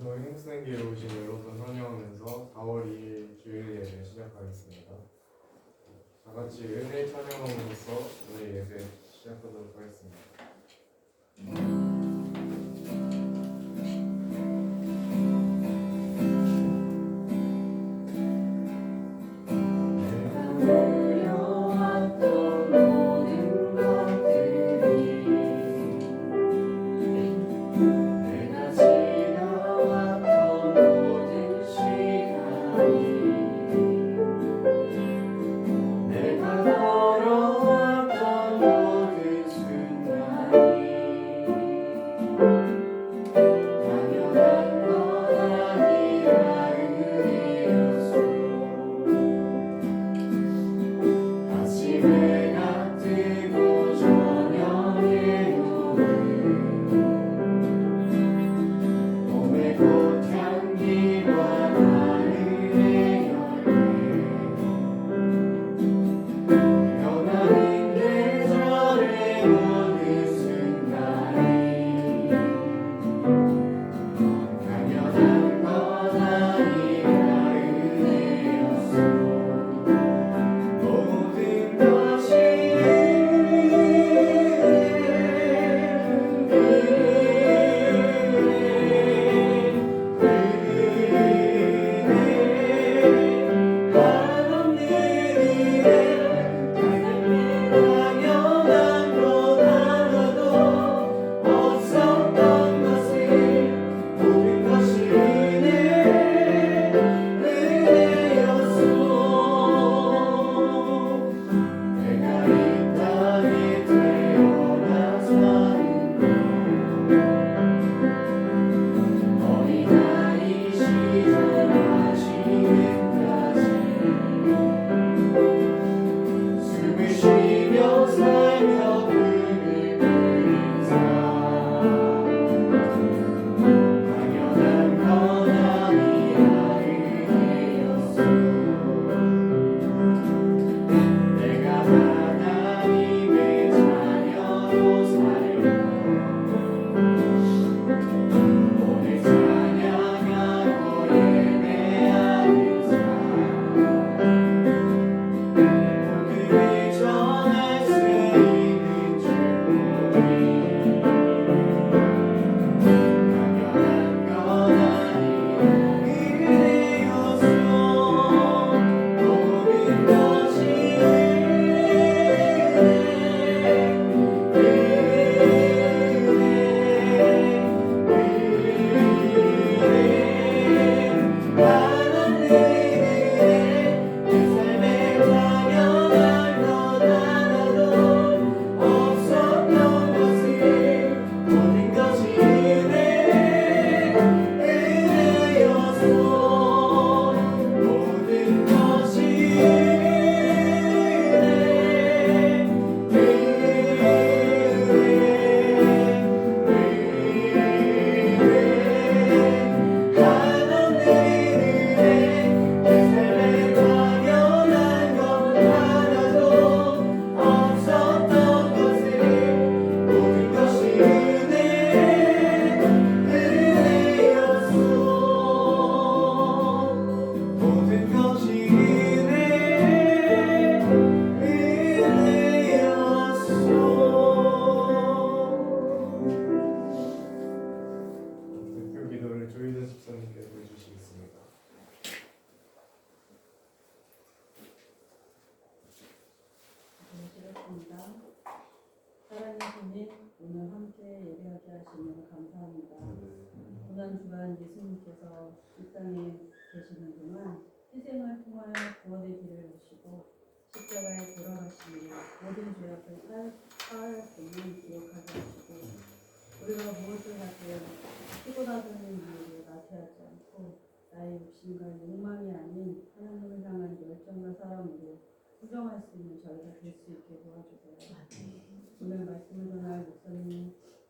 저희 행스행기에 오신 여러분 환영하면서 4월 2일 주일 예배 시작하겠습니다. 다 같이 은혜 찬양함으로써 우리 예배 시작하도록 하겠습니다.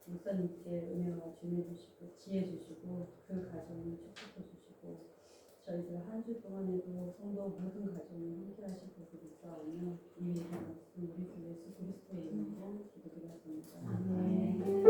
목사님께 은혜와 주님 주시고 지혜 주시고 그 가정을 축복해 주시고 저희들 한 주 동안에도 성도 모든 가정에 함께 하실 것을 믿사오며 이 위에 말씀 우리 주 예수 그리스도의 이름으로 기도드렸습니다. 아멘.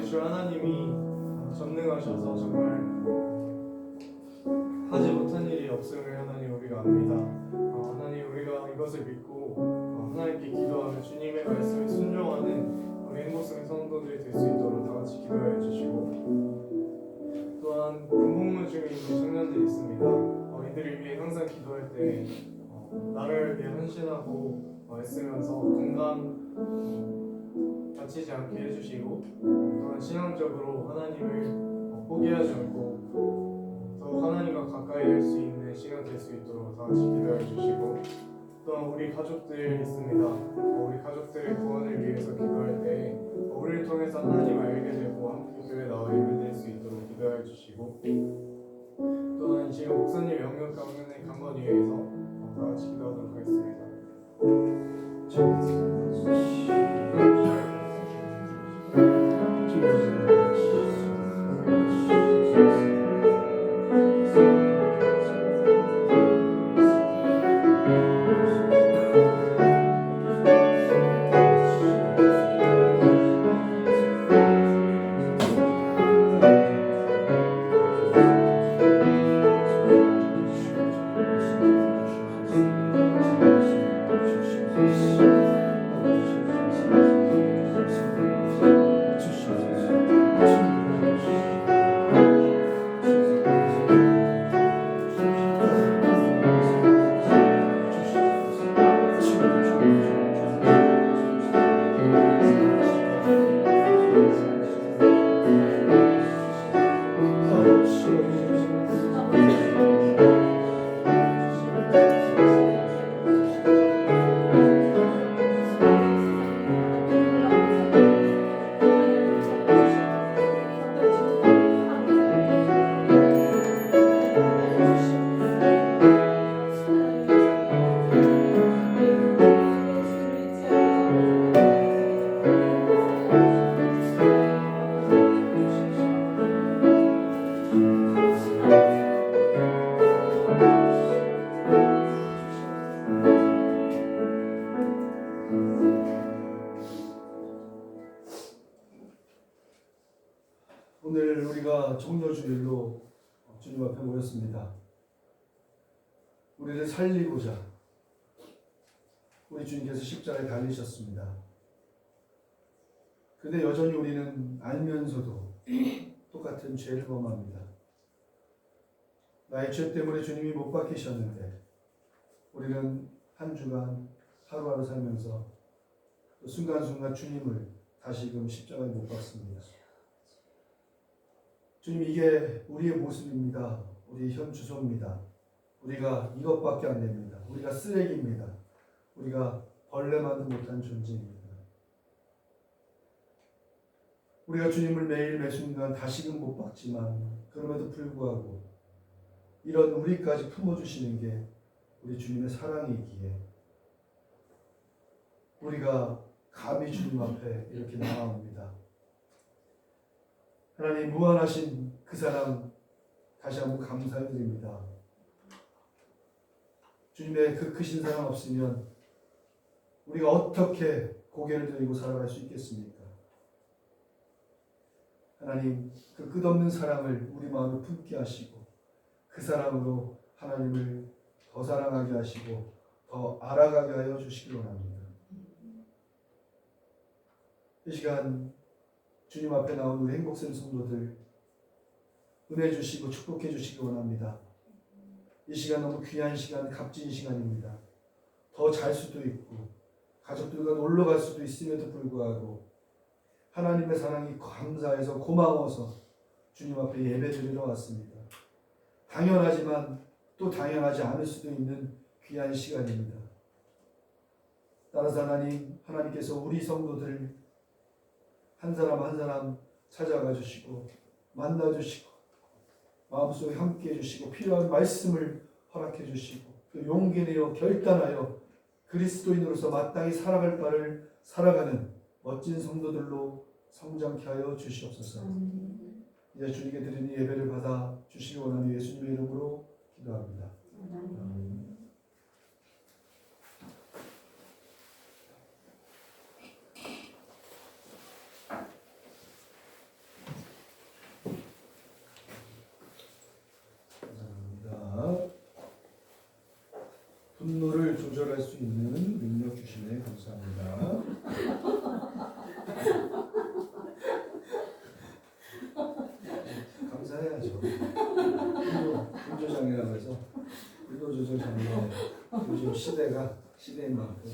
주 하나님이 전능하셔서 정말 하지 못한 일이 없음을 하나님 우리가 압니다. 하나님 우리가 이것을 믿고 하나님께 기도하며 주님의 말씀에 순종하는 우리 행복성의 성도들이 될 수 있도록 다 같이 기도해 주시고, 또한 군복무 중에 있는 청년들이 있습니다. 이들을 위해 항상 기도할 때 나를 위해 헌신하고 애쓰면서 건강 다치지 않게 해주시고, 또한 신앙적으로 하나님을 포기하지 않고 더 하나님과 가까이 할 수 있는 시간 될 수 있도록 다 같이 기도해 주시고, 또한 우리 가족들 있습니다. 우리 가족들의 구원을 위해서 기도할 때 우리를 통해서 하나님 알게 되고 함께 교회 나와 예배될 수 있도록 기도해 주시고, 또한 지금 목사님 영역 가문의 강건 위해서 다 같이 기도하도록 하겠습니다. 우리가 종려주일로 주님 앞에 모였습니다. 우리를 살리고자 우리 주님께서 십자가에 달리셨습니다. 근데 여전히 우리는 알면서도 똑같은 죄를 범합니다. 나의 죄 때문에 주님이 못 박히셨는데 우리는 한 주간 하루하루 살면서 또 순간순간 주님을 다시금 십자가에 못 박습니다. 주님, 이게 우리의 모습입니다. 우리의 현 주소입니다. 우리가 이것밖에 안 됩니다. 우리가 쓰레기입니다. 우리가 벌레만도 못한 존재입니다. 우리가 주님을 매일 매순간 다시금 못 박지만 그럼에도 불구하고 이런 우리까지 품어주시는 게 우리 주님의 사랑이기에 우리가 감히 주님 앞에 이렇게 나아옵니다. 하나님, 무한하신 그 사랑 다시 한번 감사드립니다. 주님의 그 크신 사랑 없으면 우리가 어떻게 고개를 들고 살아갈 수 있겠습니까? 하나님, 그 끝없는 사랑을 우리 마음에 품게 하시고 그 사랑으로 하나님을 더 사랑하게 하시고 더 알아가게 하여 주시기 원합니다. 이 시간 주님 앞에 나온 우리 행복샘 성도들 은혜 주시고 축복해 주시기 원합니다. 이 시간 너무 귀한 시간, 값진 시간입니다. 더 잘 수도 있고 가족들과 놀러 갈 수도 있음에도 불구하고 하나님의 사랑이 감사해서 고마워서 주님 앞에 예배드리러 왔습니다. 당연하지만 또 당연하지 않을 수도 있는 귀한 시간입니다. 따라서 하나님, 하나님께서 우리 성도들 한 사람 한 사람 찾아가 주시고 만나 주시고 마음속에 함께 해주시고 필요한 말씀을 허락해 주시고 그 용기 내어 결단하여 그리스도인으로서 마땅히 살아갈 바를 살아가는 멋진 성도들로 성장케 하여 주시옵소서. 이제 주님께 드리는 예배를 받아 주시기 원하는 예수님의 이름으로 기도합니다. 아멘. 분노를 조절할 수 있는 능력 주시네. 감사합니다. 감사해야죠. 분조장이라고 해서 분노 조절 장애 요즘 시대인 만큼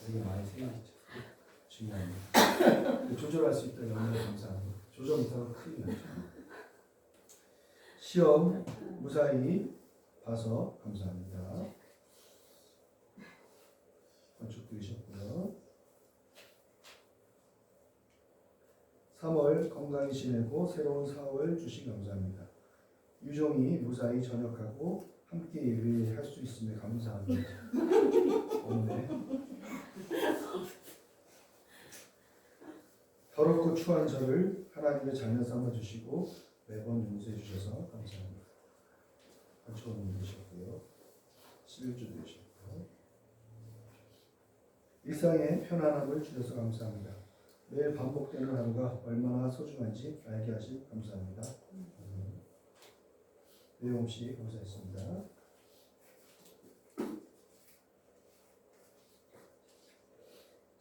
되게 많이 생기죠. 중요합니다. 조절할 수 있다는 너무 감사합니다. 조절 못하면 큰일 나죠. 시험 무사히 봐서 감사합니다. 건축 들으셨고요. 3월 건강히 지내고 새로운 4월 주시 감사합니다. 유종이 무사히 전역하고 함께 예배할 수 있음에 감사합니다. 없네. 더럽고 추한 저를 하나님의 자녀 삼아 주시고 매번 용서해 주셔서 감사합니다. 안초원님 되셨고요. 11주 되셨고요. 일상의 편안함을 주셔서 감사합니다. 매일 반복되는 하루가 얼마나 소중한지 알게 하신 감사합니다. 내용 없이 감사했습니다.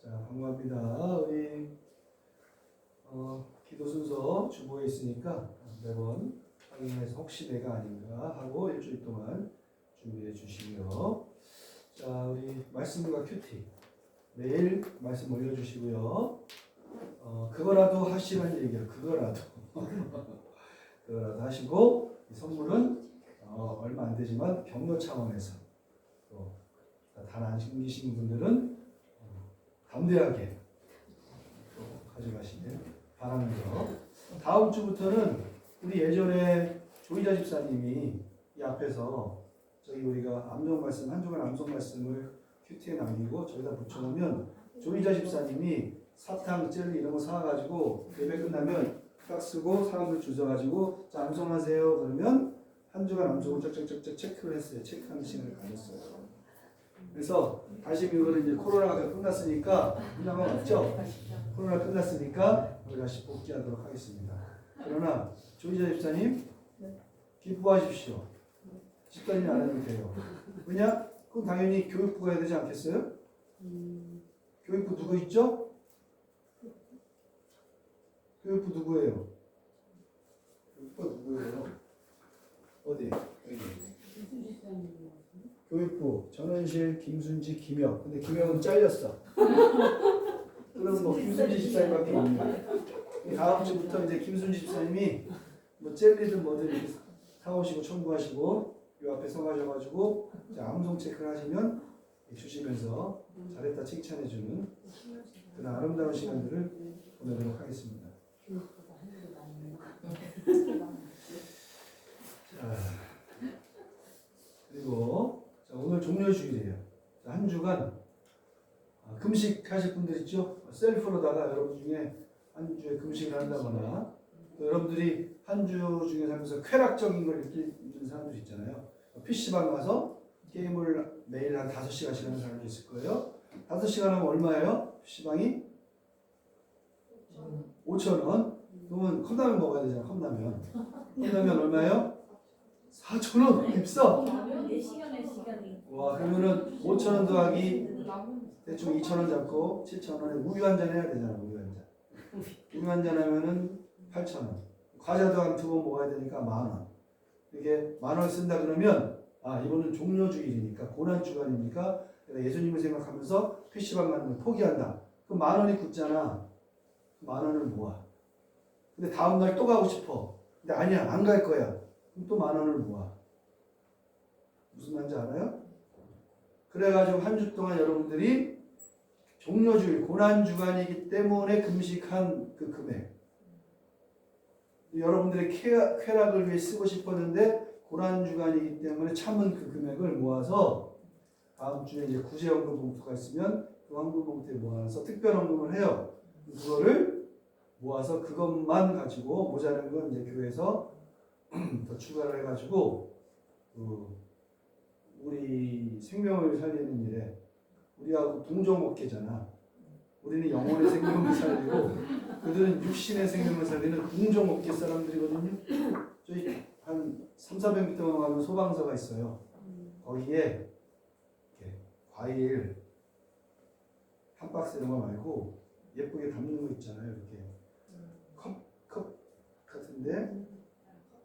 자, 반갑습니다. 우리 기도 순서 주보에 있으니까 매번 확인해서 혹시 내가 아닌가 하고 일주일 동안 준비해 주시고요. 자, 우리 말씀과 큐티 매일 말씀 올려주시고요. 그거라도 하시라는 얘기예요. 그거라도 하시고 이 선물은 얼마 안 되지만 격려 차원에서 또 단 안 챙기신 분들은 담대하게 또 가져가시길 바라면서 다음 주부터는 우리 예전에 조이자 집사님이 이 앞에서 저기 우리가 암송 말씀 한 주간 암송 말씀을 큐티에 남기고 저기다 붙여놓으면 조이자 집사님이 사탕, 젤리 이런 거 사가지고 예배 끝나면 딱 쓰고 사람들 주셔가지고 자 암송하세요 그러면 한 주간 암송을 쩍쩍쩍쩍 체크를 했어요. 체크하는 시간을 가졌어요. 그래서 다시 이거는 이제 코로나가 끝났으니까 끝난 건 없죠? 코로나 끝났으니까 우리 다시 복귀하도록 하겠습니다. 그러나 조이자 집사님 기뻐하십시오. 집사님이 안 해도 돼요. 왜냐? 그럼 당연히 교육부가 해야 되지 않겠어요? 교육부 누구 있죠? 교육부 누구예요? 교육부가 누구예요? 어디? 여기. 교육부 전원실 김순지 김혁. 근데 김혁은 잘렸어. 그럼 뭐 김순지 집사님밖에 없네. 다음 주부터 이제 김순지 집사님이 뭐 젤리든 뭐든 이렇게 사오시고 첨부하시고 이 앞에 서가셔가지고 암송 체크를 하시면 주시면서 잘했다 칭찬해주는 그런 아름다운 시간들을 보내도록 하겠습니다. 자, 그리고 자, 오늘 종료주일이에요. 자, 한 주간 금식하실 분들 있죠? 셀프로다가 여러분 중에 한 주에 금식을 한다거나 또 여러분들이 한 주 중에 살면서 쾌락적인 걸 느끼는 사람들 있잖아요. PC방 가서 게임을 매일 한 5시간씩 하는 사람도 있을 거예요. 5시간 하면 얼마예요? PC방이? 5,000원. 그러면 컵라면 먹어야 되잖아. 컵라면 얼마예요? 4,000원. 비싸. 4시간에 시간이. 와, 그러면은 5,000원 더하기 대충 2,000원 잡고 7,000원에 우유 한 잔 해야 되잖아. 우유 한 잔. 우유 한 잔 하면은 8,000원. 과자도 한 2번 먹어야 되니까 10,000원. 이게 10,000원 쓴다 그러면 이거는 종료주일이니까 고난주간이니까 내가 예수님을 생각하면서 PC방 가는 걸 포기한다. 그럼 10,000원이 굳잖아. 10,000원을 모아. 근데 다음날 또 가고 싶어. 근데 아니야, 안 갈 거야. 그럼 또 10,000원을 모아. 무슨 말인지 알아요? 그래가지고 한 주 동안 여러분들이 종료주일, 고난주간이기 때문에 금식한 그 금액. 여러분들의 쾌락을 위해 쓰고 싶었는데 고난주간이기 때문에 참은 그 금액을 모아서 다음 주에 이제 구제헌금 봉투가 있으면 그 헌금 봉투에 모아서 특별 헌금을 해요. 그거를 모아서 그것만 가지고 모자란 건 이제 교회에서 더 추가를 해가지고 우리 생명을 살리는 일에 우리하고 동종업계잖아. 우리는 영혼의 생명을 살리고 그들은 육신의 생명을 살리는 동종업계 사람들이거든요. 저희 한 300~400m 가면 소방서가 있어요. 거기에 이렇게 과일 한 박스 이런 거 말고 예쁘게 담는 거 있잖아요. 이렇게 컵 같은데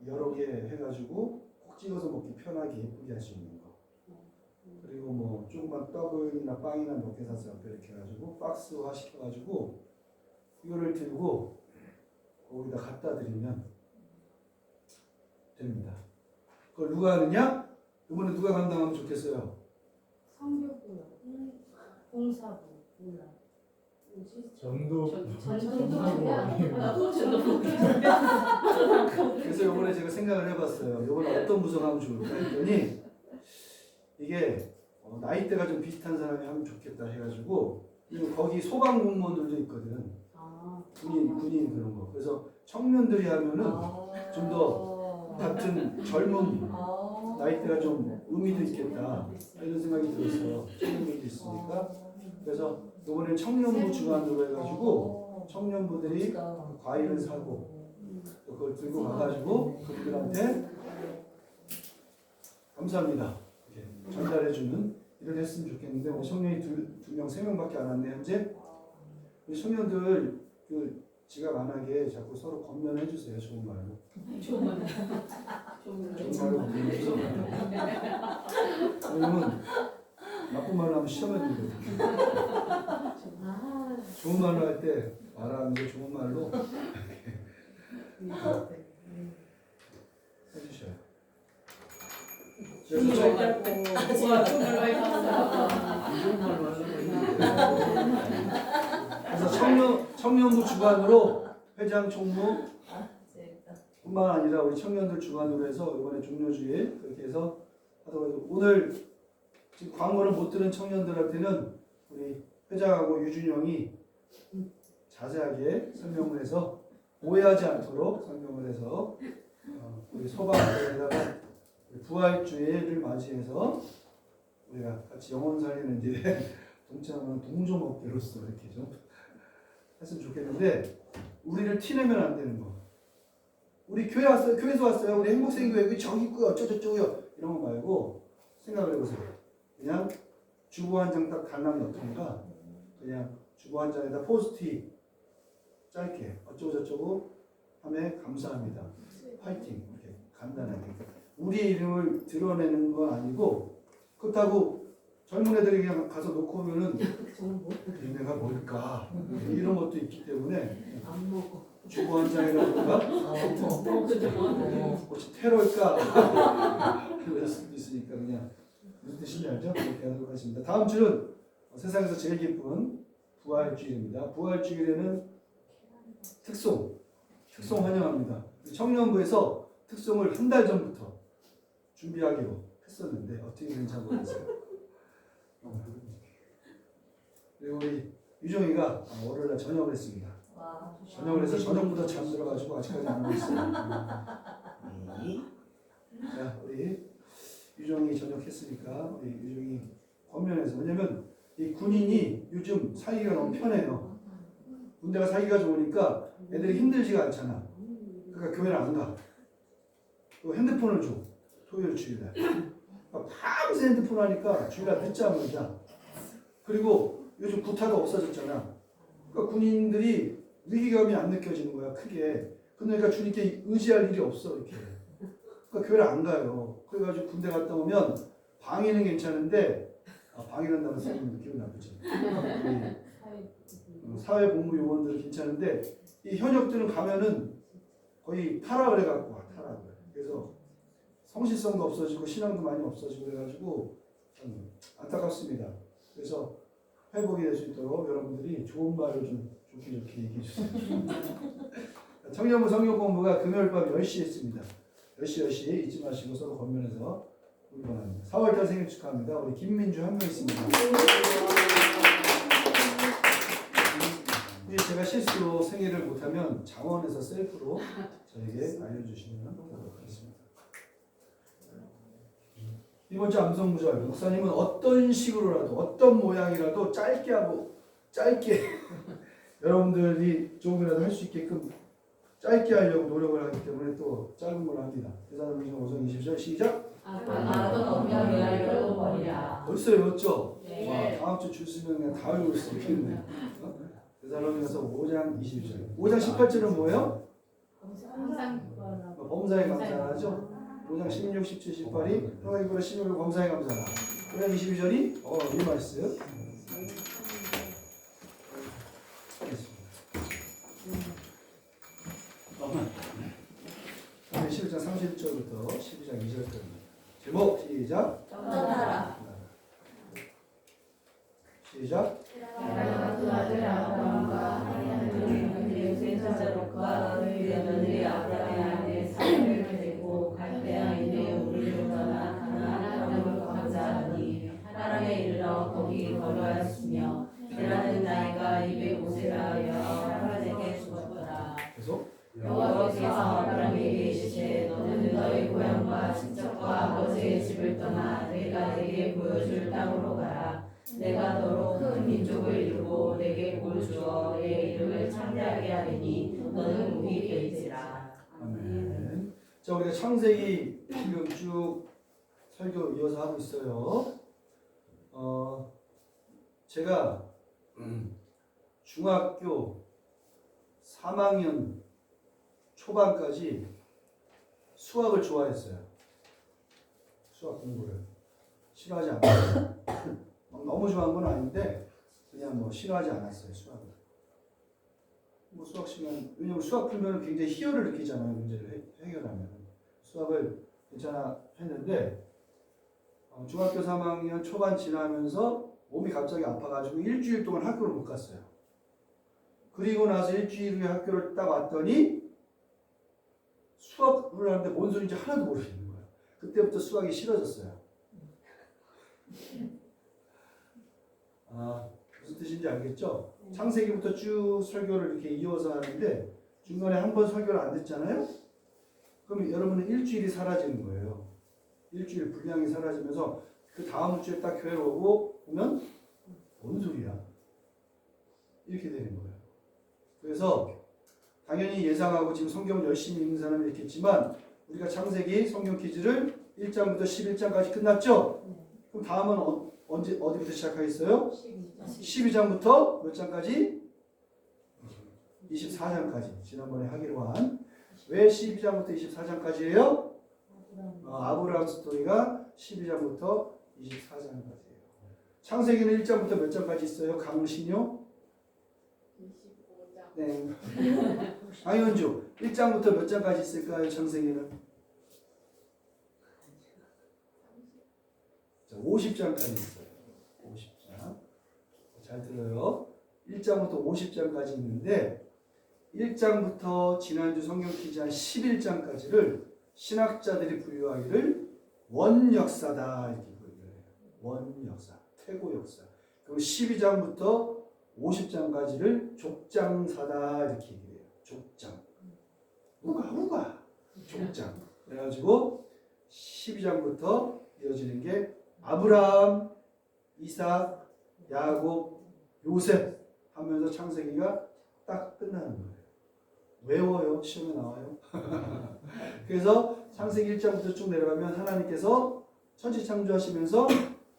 여러 개 해가지고 콕 찍어서 먹기 편하게 예쁘게 할 수 있는 거. 그리고 뭐 조그만 떡이나 빵이나 몇 개 사서 옆에 이렇게 해가지고 박스화 시켜가지고 이거를 들고 거기다 갖다 드리면 됩니다. 그걸 누가 하느냐? 이번에 누가 감당하면 좋겠어요? 성교구요. 공사부. 몰라. 전도 그래서 이번에 제가 생각을 해봤어요. 이번에 어떤 부서가 하면 좋을까 했더니 이게 나이대가 좀 비슷한 사람이 하면 좋겠다 해가지고 그리고 거기 소방 공무원들도 있거든. 군인 그런 거. 그래서 청년들이 하면은 좀 더 같은 젊은 나이대가 좀 의미도 있겠다 이런 생각이 들었어요. 청년들도 있으니까. 그래서 이번에 청년부 주관으로 해가지고 청년부들이 과일을 사고 그걸 들고 가가지고 그들한테 감사합니다 이렇게 전달해주는 일을 했으면 좋겠는데 우리 청년이 두 명, 3명밖에 안 왔네 현재. 우리 청년들 그 지각 안 하게 자꾸 서로 겉면해 주세요. 좋은 말로. 좋은 말로 겉면해 주세요. 왜냐면 나쁜 말로 하면 시험에 들거든요. 좋은 말로 할 때 말하는 게 좋은 말로 해주셔요. 그래서 좋은 말로 그래서 청년부 주관으로 회장 총무 뿐만 아니라 우리 청년들 주관으로 해서 이번에 종료주일 그렇게 해서 하더라도 오늘 지금 광고를 못 들은 청년들한테는 우리 회장하고 유준영이 자세하게 설명을 해서 오해하지 않도록 설명을 해서 우리 소방대에다가 부활주의를 맞이해서 우리가 같이 영혼 살리는 일에 동참하는 동종업계로서 이렇게 좀 했으면 좋겠는데 우리를 티내면 안 되는 거. 우리 교회 왔어요. 교회에서 왔어요. 우리 행복생교회 여기 저기 있고요. 어쩌고저쩌고요. 이런 거 말고 생각을 해보세요. 그냥 주보 한 장 딱 달라면 어떤가? 그냥 주보 한 장에다 포스트잇 짧게 어쩌고저쩌고 하면 감사합니다. 파이팅 이렇게 간단하게 우리 이름을 드러내는 건 아니고 그렇다고 젊은 애들이 그냥 가서 놓고 오면은 얘네가 뭘까 이런 것도 있기 때문에 안 먹어. 주보 한 장이라든가 혹시 테러일까 그럴 수도 있으니까 그냥 무슨 뜻인지 알죠? 그렇게 하도록 하겠습니다. 다음 주는 세상에서 제일 기쁜 부활주일입니다. 부활주일에는 특송 환영합니다. 청년부에서 특송을 한 달 전부터 준비하기로 했었는데 어떻게 되는지 잘 모르겠어요. 그리고 우리 유정이가 월요일날 전역을 했습니다. 전역을 해서 저녁부터 잠들어가지고 아직까지 안 오고 있어요. 자, 우리 유정이 전역했으니까 우리 유정이 권면해서 왜냐면 이 군인이 요즘 살기가 너무 편해요. 군대가 살기가 좋으니까 애들이 힘들지가 않잖아. 그러니까 교회를 안 가. 또 핸드폰을 줘. 토요일 주일날. 그러니까 밤새 핸드폰 하니까 주일날 늦잠을 자. 그리고 요즘 구타가 없어졌잖아. 그러니까 군인들이 위기감이 안 느껴지는 거야 크게. 그러니까 주님께 의지할 일이 없어 이렇게. 그러니까 교회를 안 가요. 그래가지고 군대 갔다 오면 방해는 괜찮은데 방해한다는 사람은 기분 나쁘지. 사회복무 요원들은 괜찮은데 이 현역들은 가면은 거의 타락을 해갖고 와 타락을. 그래서 성실성도 없어지고 신앙도 많이 없어지고 그래가지고 참 안타깝습니다. 그래서 회복이 될 수 있도록 여러분들이 좋은 말을 좀 좋게 얘기해 주세요. 청년부 성경 공부가 금요일 밤 10시에 있습니다. 10시 잊지 마시고 서로 권면해서 우리 원합니다. 4월달 생일 축하합니다. 우리 김민주 한 명 있습니다. 이제 제가 실수로 생일을 못하면 장원에서 셀프로 저에게 알려주시면 되도록 하겠습니다. 이번 주 암송구절 목사님은 어떤 식으로라도 어떤 모양이라도 짧게 하고 짧게 여러분들이 조금이라도 할 수 있게끔 짧게 하려고 노력을 하기 때문에 또 짧은 걸 합니다. 대사님은 5장 20절 시작. 벌써 외웠죠? 와, 다음 주 줄 쓰면 그냥 다 외울 수 있겠네. 대사님에서 5장 20절. 5장 18절은 뭐예요? 범사에 감사하죠. 5장 16, 17, 18이 하나님보다 16을 범사에 감사하라. 5장 22절이 이 말씀. 11장 30절부터 12장 2절까지 제목 시작. 시작. 그 아들 아브라함과 하나님의 세자로과 너희 며느리 아브라함의 삶을 데리고 갈대아인의 우리를 떠나 가나안 땅으로 감사하니 하란에 이르러 거기 거류하였으며 베라는 나이가 205세라 하여 하란에게 죽었더라. 계속. 여호와께서 아브라함에게 이르시되 너는 너희 고향과 친척과 아버지의 집을 떠나 내가 네게 보여줄 땅으로 가라. 내가 너로 큰 민족을 이루고 내게 복을 주어 내 이름을 창대하게 하리니 너는 복이 될지라. 아멘. 자, 우리가 창세기 지금 쭉 설교 이어서 하고 있어요. 제가 중학교 3학년 초반까지 수학을 좋아했어요. 수학 공부를 싫어하지 않았어요. 너무 좋아한 건 아닌데 그냥 뭐 싫어하지 않았어요. 수학을. 뭐 수학 시간 왜냐면 수학 풀면 굉장히 희열을 느끼잖아요. 문제를 해결하면 수학을 괜찮아 했는데 중학교 3학년 초반 지나면서 몸이 갑자기 아파가지고 일주일 동안 학교를 못 갔어요. 그리고 나서 일주일 후에 학교를 딱 왔더니 수학을 하는데 뭔 소리인지 하나도 모르겠는 거예요. 그때부터 수학이 싫어졌어요. 무슨 뜻인지 알겠죠? 창세기부터 쭉 설교를 이렇게 이어서 하는데 중간에 한 번 설교를 안 듣잖아요? 그럼 여러분은 일주일이 사라지는 거예요. 일주일 분량이 사라지면서 그 다음 주에 딱 교회 오고 보면 뭔 소리야? 이렇게 되는 거예요. 그래서 당연히 예상하고 지금 성경을 열심히 읽는 사람이 있겠지만 우리가 창세기 성경 퀴즈를 1장부터 11장까지 끝났죠? 그럼 다음은 어디부터 시작하겠어요? 12장부터 몇 장까지? 24장까지. 지난번에 하기로 한. 왜 12장부터 24장까지예요? 아브라함 스토리가 12장부터 24장까지예요. 창세기는 1장부터 몇 장까지 있어요? 강신요? 25장. 네. 강현주 1장부터 몇 장까지 있을까요? 창세기는? 자, 50장까지 있어요. 50장. 잘 들어요. 1장부터 50장까지 있는데 1장부터 지난주 성경 퀴즈 한 11장까지를 신학자들이 분류하기를 원역사다 이렇게 분류를 해요. 원역사, 태고 역사. 그리고 12장부터 50장까지를 족장사다 이렇게 얘기해요. 족장. 누가 족장. 그래가지고 12장부터 이어지는 게 아브라함, 이삭, 야곱, 요셉 하면서 창세기가 딱 끝나는 거예요. 외워요. 시험에 나와요. 그래서 창세기 1장부터 쭉 내려가면 하나님께서 천지 창조하시면서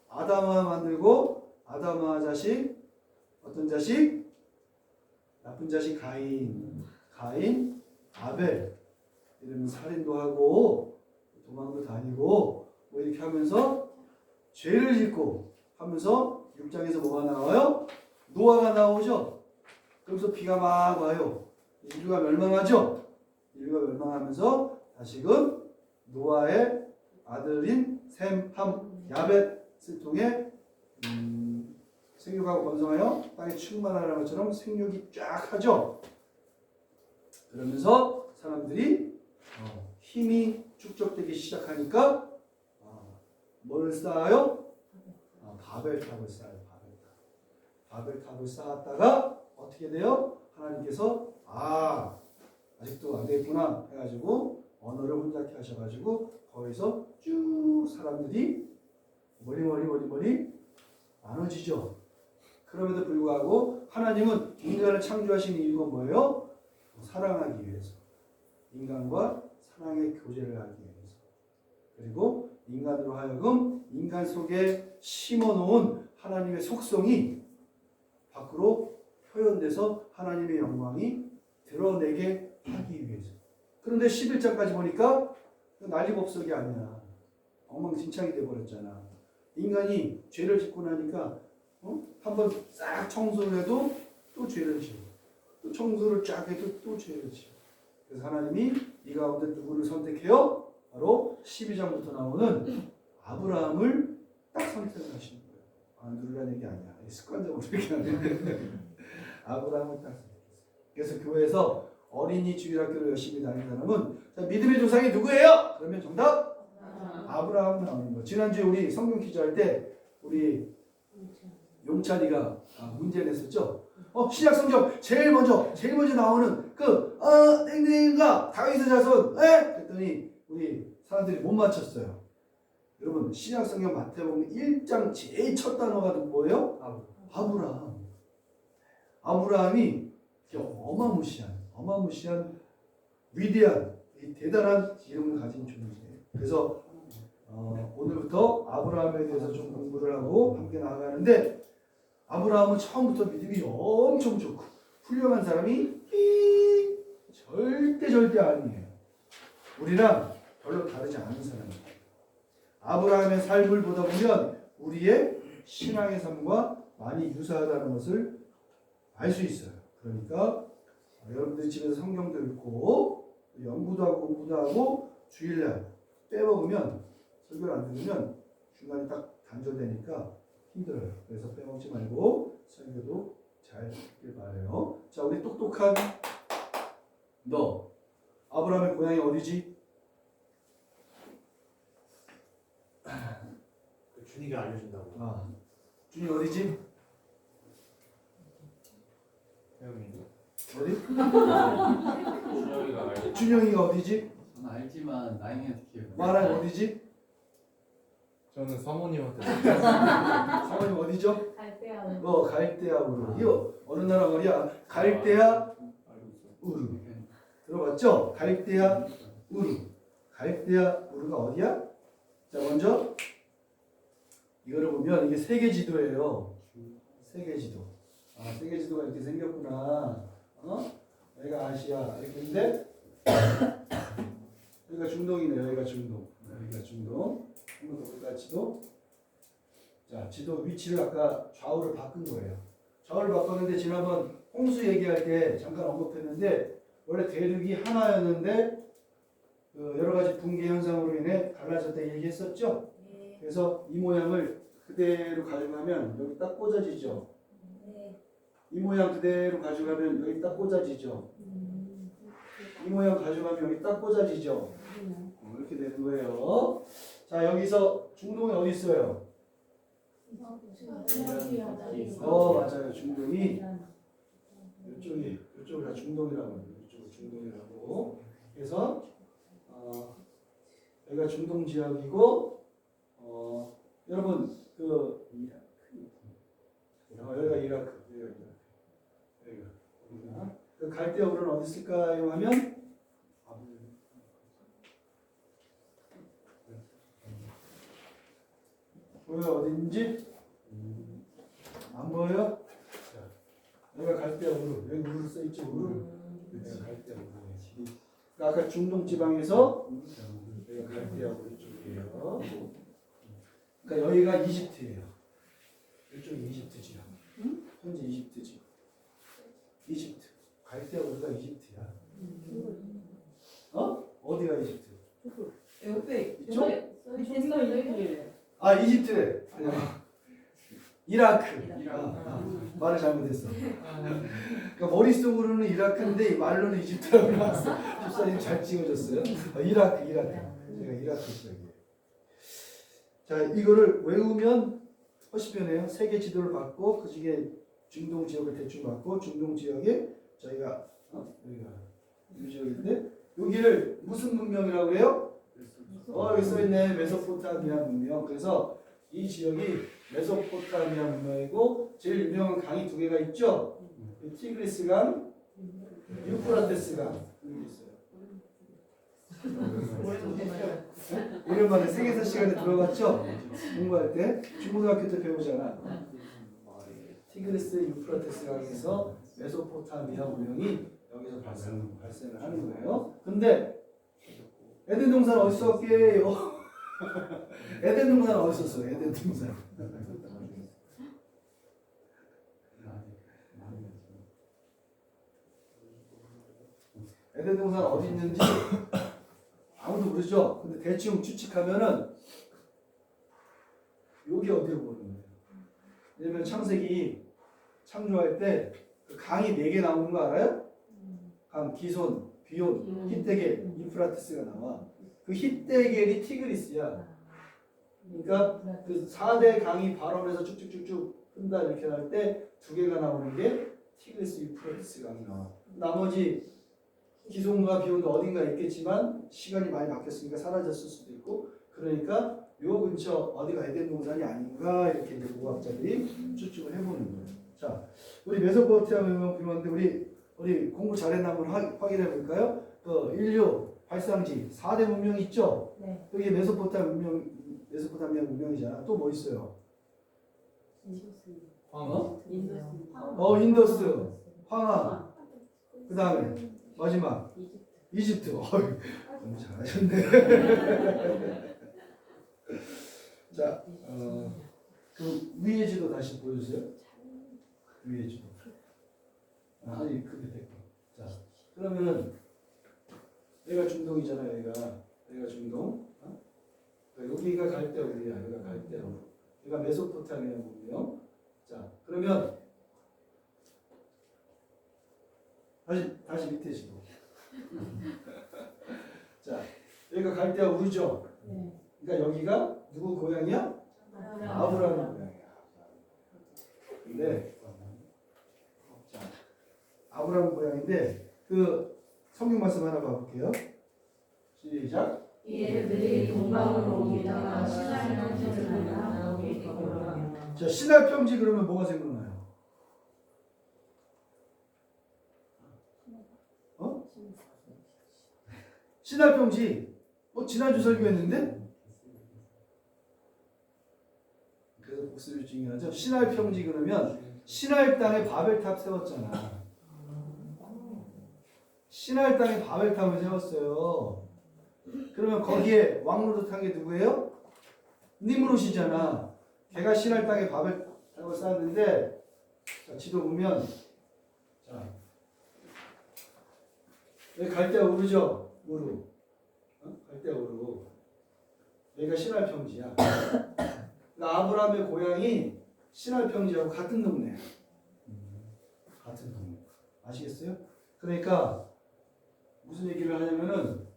아담아 만들고 아담아 자식 어떤 자식? 나쁜 자식 가인 아벨 이러면 살인도 하고 도망도 다니고 뭐 이렇게 하면서 죄를 짓고 하면서 6장에서 뭐가 나와요? 노아가 나오죠. 그러면서 비가 막 와요. 인류가 멸망하죠. 인류가 멸망하면서 다시금 노아의 아들인 셈, 함, 야벳을 통해 생육하고 번성하여 땅에 충만하라는 것처럼 생육이 쫙 하죠. 그러면서 사람들이 힘이 축적되기 시작하니까 뭘 쌓아요? 바벨탑을 쌓아요. 바벨탑을 쌓았다가 어떻게 돼요? 하나님께서 아직도 안 되겠구나 해가지고 언어를 혼잡케 하셔가지고 거기서 쭉 사람들이 멀리 나눠지죠. 그럼에도 불구하고 하나님은 인간을 창조하신 이유가 뭐예요? 사랑하기 위해서. 인간과 사랑의 교제를 하기 위해서. 그리고 인간으로 하여금 인간 속에 심어놓은 하나님의 속성이 밖으로 표현돼서 하나님의 영광이 드러내게 하기 위해서. 그런데 11장까지 보니까 난리법석이 아니야. 엉망진창이 돼버렸잖아. 인간이 죄를 짓고 나니까 한번 싹 청소를 해도 또 죄를 지어. 또 청소를 쫙 해도 또 죄를 지어. 그래서 하나님이 이 가운데 누구를 선택해요? 바로 12장부터 나오는 아브라함을 딱 선택을 하시는 거예요. 누르라는 얘기 아니야. 습관적으로 이렇게 하는데 아브라함을 딱 선택했어요. 그래서 교회에서 어린이 주일학교를 열심히 다니는 사람은 자, 믿음의 조상이 누구예요? 그러면 정답? 아브라함 나오는 거. 지난주에 우리 성경 퀴즈 할 때 우리 용찬이가 문제 냈었죠. 신약 성경 제일 먼저 나오는 땡땡이가 다윗의 자손. 그랬더니 우리 사람들이 못 맞췄어요. 여러분 신약 성경 마태복음 1장 제일 첫 단어가 뭐예요? 아브라함. 아브라함이 어마무시한 위대한 대단한 이름을 가진 존재예요. 그래서 오늘부터 아브라함에 대해서 좀 공부를 하고 함께 나아가는데 아브라함은 처음부터 믿음이 엄청 좋고 훌륭한 사람이 절대 아니에요. 우리랑 별로 다르지 않은 사람이에요. 아브라함의 삶을 보다 보면 우리의 신앙의 삶과 많이 유사하다는 것을 알 수 있어요. 그러니까 여러분들이 집에서 성경도 읽고 연구도 하고 공부도 하고 주일날 빼먹으면 설교를 안 들으면 중간에 딱 단절되니까 힘들어요. 그래서 빼먹지 말고 설교도 잘 듣길 바라요. 자, 우리 똑똑한 너 아브라함의 고향이 어디지? 준이가 알려준다고. 준이 어디지? 어디? 준영이가 알려. 준영이가 어디지? 저는 알지만 나이는 어떻게 해요? 마랑 어디지? 저는 사모님한테 사모님 어디죠? 갈대아 갈대아 우르. 이거 어느 나라 말이야? 갈대아 알고 있어요. 우르. 들어봤죠? 갈대아 우르. 갈대아 우르가 어디야? 자, 먼저 이거를 보면 이게 세계 지도예요. 세계 지도. 아, 세계 지도가 이렇게 생겼구나. 여기가 아시아 이렇게 있는데 여기가 중동이네요. 여기가 중동. 여기가 중동. 한번 더 볼까 지도? 자, 지도 위치를 아까 좌우를 바꾼 거예요. 좌우를 바꿨는데 지난번 홍수 얘기할 때 잠깐 언급했는데 원래 대륙이 하나였는데 그 여러 가지 붕괴 현상으로 인해 갈라졌다 얘기했었죠. 그래서 이 모양을 그대로 가져가면 여기 딱 꽂아지죠. 이 모양 그대로 가져가면 여기 딱 꽂아지죠. 이 모양 가져가면 여기 딱 꽂아지죠. 이렇게 되는 거예요. 자, 여기서 중동이 어디 있어요? 맞아요. 중동이 이쪽이 다 중동이라고 합니다. 이쪽이 중동이라고. 그래서 여기가 중동 지역이고 여러분 그 여기가 이라크. 여기가 그 갈대아 우르는 어디 있을까요? 하면 보여요? 어딘지? 안 보여요? 자, 여기가 갈대아 우르. 여기 우르 써있죠? 우르. 여기가 갈대아 우르. 그러니까 아까 중동 지방에서 여기가 갈대아 우르 쪽이에요. 그러니까 여기가 이집트예요. 이쪽이 이집트 지역. 현재 이집트 지역. 이집트. 갈대아 우르가 이집트야. 어디가 이집트? 옆에 이쪽? 있어요. 이집트래. 이라크. 말을 잘못했어. 그러니까 머릿속으로는 이라크인데 말로는 이집트라고 나왔어. 집사님 잘 찍어줬어요. 이라크. 제가 이라크 지역이에요. 자, 이거를 외우면 훨씬 편해요. 세계 지도를 받고 그 중에 중동 지역을 대충 받고 중동 지역에 저희가 여기가 이 지역인데 여기를 무슨 문명이라고 해요? 여기 써있네. 메소포타미아 문명. 그래서 이 지역이 메소포타미아 문명이고 제일 유명한 강이 두 개가 있죠. 티그리스 강, 유프라테스 강. 여기 있어요. 오랜만에 세계사 시간에 들어갔죠? 공부할 때 중고등학교 때 배우잖아. 티그리스 유프라테스 강에서 메소포타미아 문명이 여기서 발생을 하는 거예요. 근데 에덴 동산 어디 있었게요? 에덴 동산 어디 있었어? 에덴 동산. 에덴 동산 어디 있는지 아무도 모르죠. 근데 대충 추측하면은 여기 어디로 보는 거예요? 왜냐면 창세기 창조할 때 그 강이 4개 나오는 거 알아요? 강 기손, 비온, 히데겔, 유프라테스가 나와. 그 히데겔이 티그리스야. 그러니까 그 4대 강이 발원해서 쭉쭉쭉쭉 흔다 이렇게 할 때 2개가 나오는 게 티그리스, 유프라테스 강이 나와. 나머지 기손과 비온도 어딘가 있겠지만 시간이 많이 바뀌었으니까 사라졌을 수도 있고 그러니까 요 근처 어디가 에덴 동산이 아닌가 이렇게 이제 과학자들이 추측을 해보는 거예요. 자, 우리 메소포타미아 문명 배웠는데 우리 공부 잘했나 한번 확인해 볼까요? 그 인류 발상지 4대 문명 있죠? 네. 여기 메소포타미아 문명이잖아. 또 뭐 있어요? 인더스, 황하. 그 다음에 마지막 이집트. 너무 잘하셨네. 자, 그 위에 지도 다시 보여주세요. 위에 지도. 아니 그 밑에 거. 자, 그러면은 여기가 중동이잖아요. 여기가 중동. 여기가 갈대아 우르야. 여기가 갈대아 우르. 여기가 메소포타미아 문명. 자, 그러면 다시 밑에 지도. 자, 여기가 갈대아 우르죠. 네. 그러니까 여기가 누구 고향이야? 아브라함 고향이야. 근데 자, 아브라함 고향인데 그 성경 말씀 하나 봐볼게요. 시작. 이들이 동방으로 옮기다가 시나이 평지를 만나 자, 시나이 평지 그러면 뭐가 생각나요? 신할평지 지난주 설교했는데 그래서 복습이 중요하죠. 신할평지 그러면 신할 땅에 바벨탑 세웠잖아. 신할 땅에 바벨탑을 세웠어요. 그러면 거기에 왕노릇한 게 누구예요? 니므롯이잖아. 걔가 신할 땅에 바벨탑을 쌓았는데 자, 지도 보면 자 여기 갈대아 우르죠? 우르. 갈대아 우르. 여기가 신할평지야. 아브라함의 고향이 신할평지하고 같은 동네야. 같은 동네. 아시겠어요? 그러니까 무슨 얘기를 하냐면은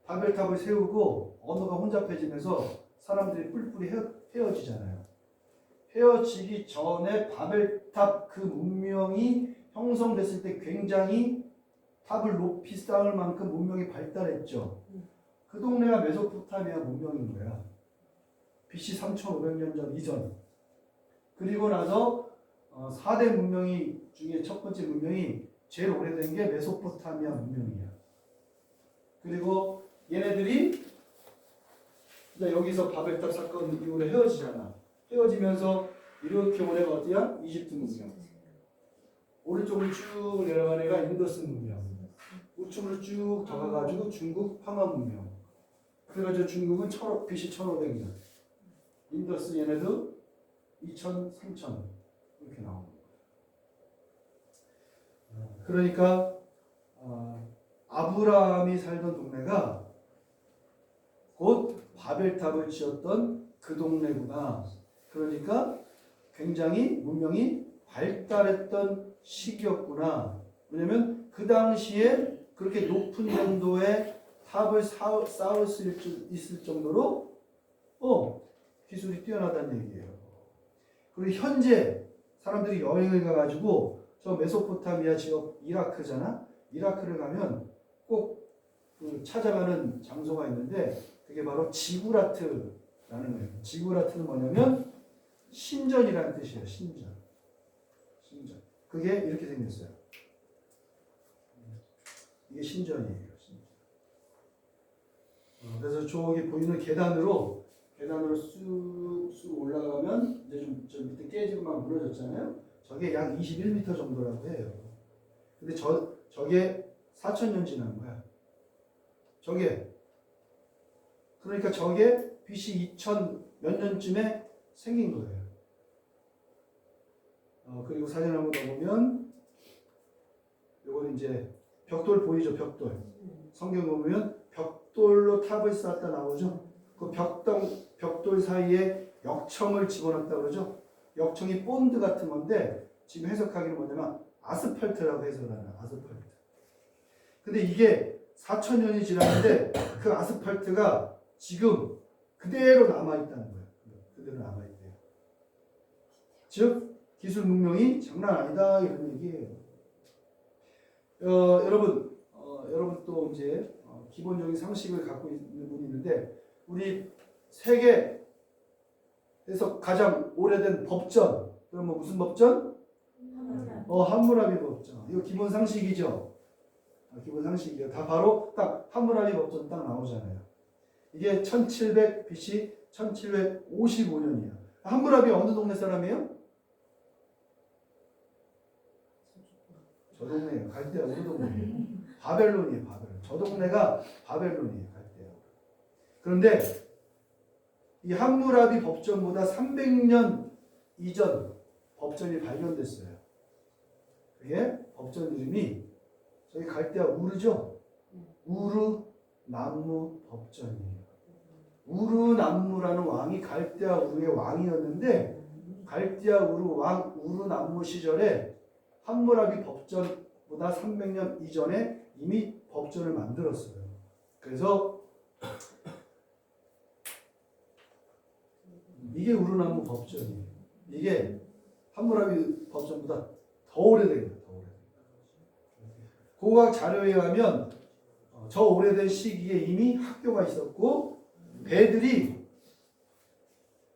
바벨탑을 세우고 언어가 혼잡해지면서 사람들이 뿔뿔이 헤어지잖아요. 헤어지기 전에 바벨탑 그 문명이 형성됐을 때 굉장히 탑을 높이 쌓을 만큼 문명이 발달했죠. 그 동네가 메소포타미아 문명인 거야. BC 3500년 전 이전. 그리고 나서 4대 문명이 중에 첫 번째 문명이 제일 오래된 게 메소포타미아 문명이야. 그리고 얘네들이 이제 여기서 바벨탑 사건 이후로 헤어지잖아. 헤어지면서 이렇게 오래가 어디야? 이집트 문명. 오른쪽으로 쭉 내려간 애가 인더스 문명. 우측으로 쭉 더 가가지고 중국 황하 문명. 그래가지고 중국은 BC 1500년. 인더스 얘네도 2000, 3000 이렇게 나오는 거예요. 그러니까 아브라함이 살던 동네가 곧 바벨탑을 지었던 그 동네구나. 그러니까 굉장히 문명이 발달했던 시기였구나. 왜냐면 그 당시에 그렇게 높은 정도의 탑을 쌓을 수 있을 정도로 기술이 뛰어나다는 얘기예요. 그리고 현재 사람들이 여행을 가가지고 저 메소포타미아 지역 이라크잖아. 이라크를 가면 꼭 그 찾아가는 장소가 있는데 그게 바로 지구라트라는 거예요. 지구라트는 뭐냐면 신전이라는 뜻이에요. 신전. 그게 이렇게 생겼어요. 이게 신전이에요. 신전. 그래서 저기 보이는 계단으로 쑥 올라가면 이제 좀 밑에 깨지고 막 무너졌잖아요. 저게 약 21m 정도라고 해요. 근데 저게 4,000년 지난 거야. 그러니까 저게 BC 2000 몇 년쯤에 생긴 거예요. 그리고 사진 한번 더 보면 요거는 이제 벽돌 보이죠? 벽돌. 성경 보면 벽돌로 탑을 쌓았다 나오죠? 그 벽돌 사이에 역청을 집어넣었다 그러죠? 역청이 본드 같은 건데 지금 해석하기는 뭐냐면 아스팔트라고 해석하는 아스팔트. 근데 이게 4,000년이 지났는데 그 아스팔트가 지금 그대로 남아있다는 거예요. 그대로 남아있대요. 즉 기술 문명이 장난 아니다 이런 얘기예요. 여러분 또 이제 기본적인 상식을 갖고 있는 분이 있는데 우리 세계에서 가장 오래된 법전 그럼 무슨 법전? 함무라비 법전. 이거 기본 상식이죠. 기본 상식이에요. 다 바로 딱 함무라비 법전 딱 나오잖아요. 이게 1700 BC 1755년이야. 함무라비 어느 동네 사람이에요? 저 동네예요. 갈대아 어느 동네예요? 바벨론이에요. 바벨론. 저 동네가 바벨론이에요. 갈대아. 그런데 이 함무라비 법전보다 300년 이전 법전이 발견됐어요. 그게 법전 이름이 저기 갈대아 우르죠? 우르 남무 법전이에요. 우르 남무라는 왕이 갈대아 우르의 왕이었는데 갈대아 우르 남무 시절에 함무라비 법전보다 300년 이전에 이미 법전을 만들었어요. 그래서 이게 우르남무 법전이에요. 이게 함무라비 법전보다 더 오래돼요. 고고학 자료에 의하면 저 오래된 시기에 이미 학교가 있었고 배들이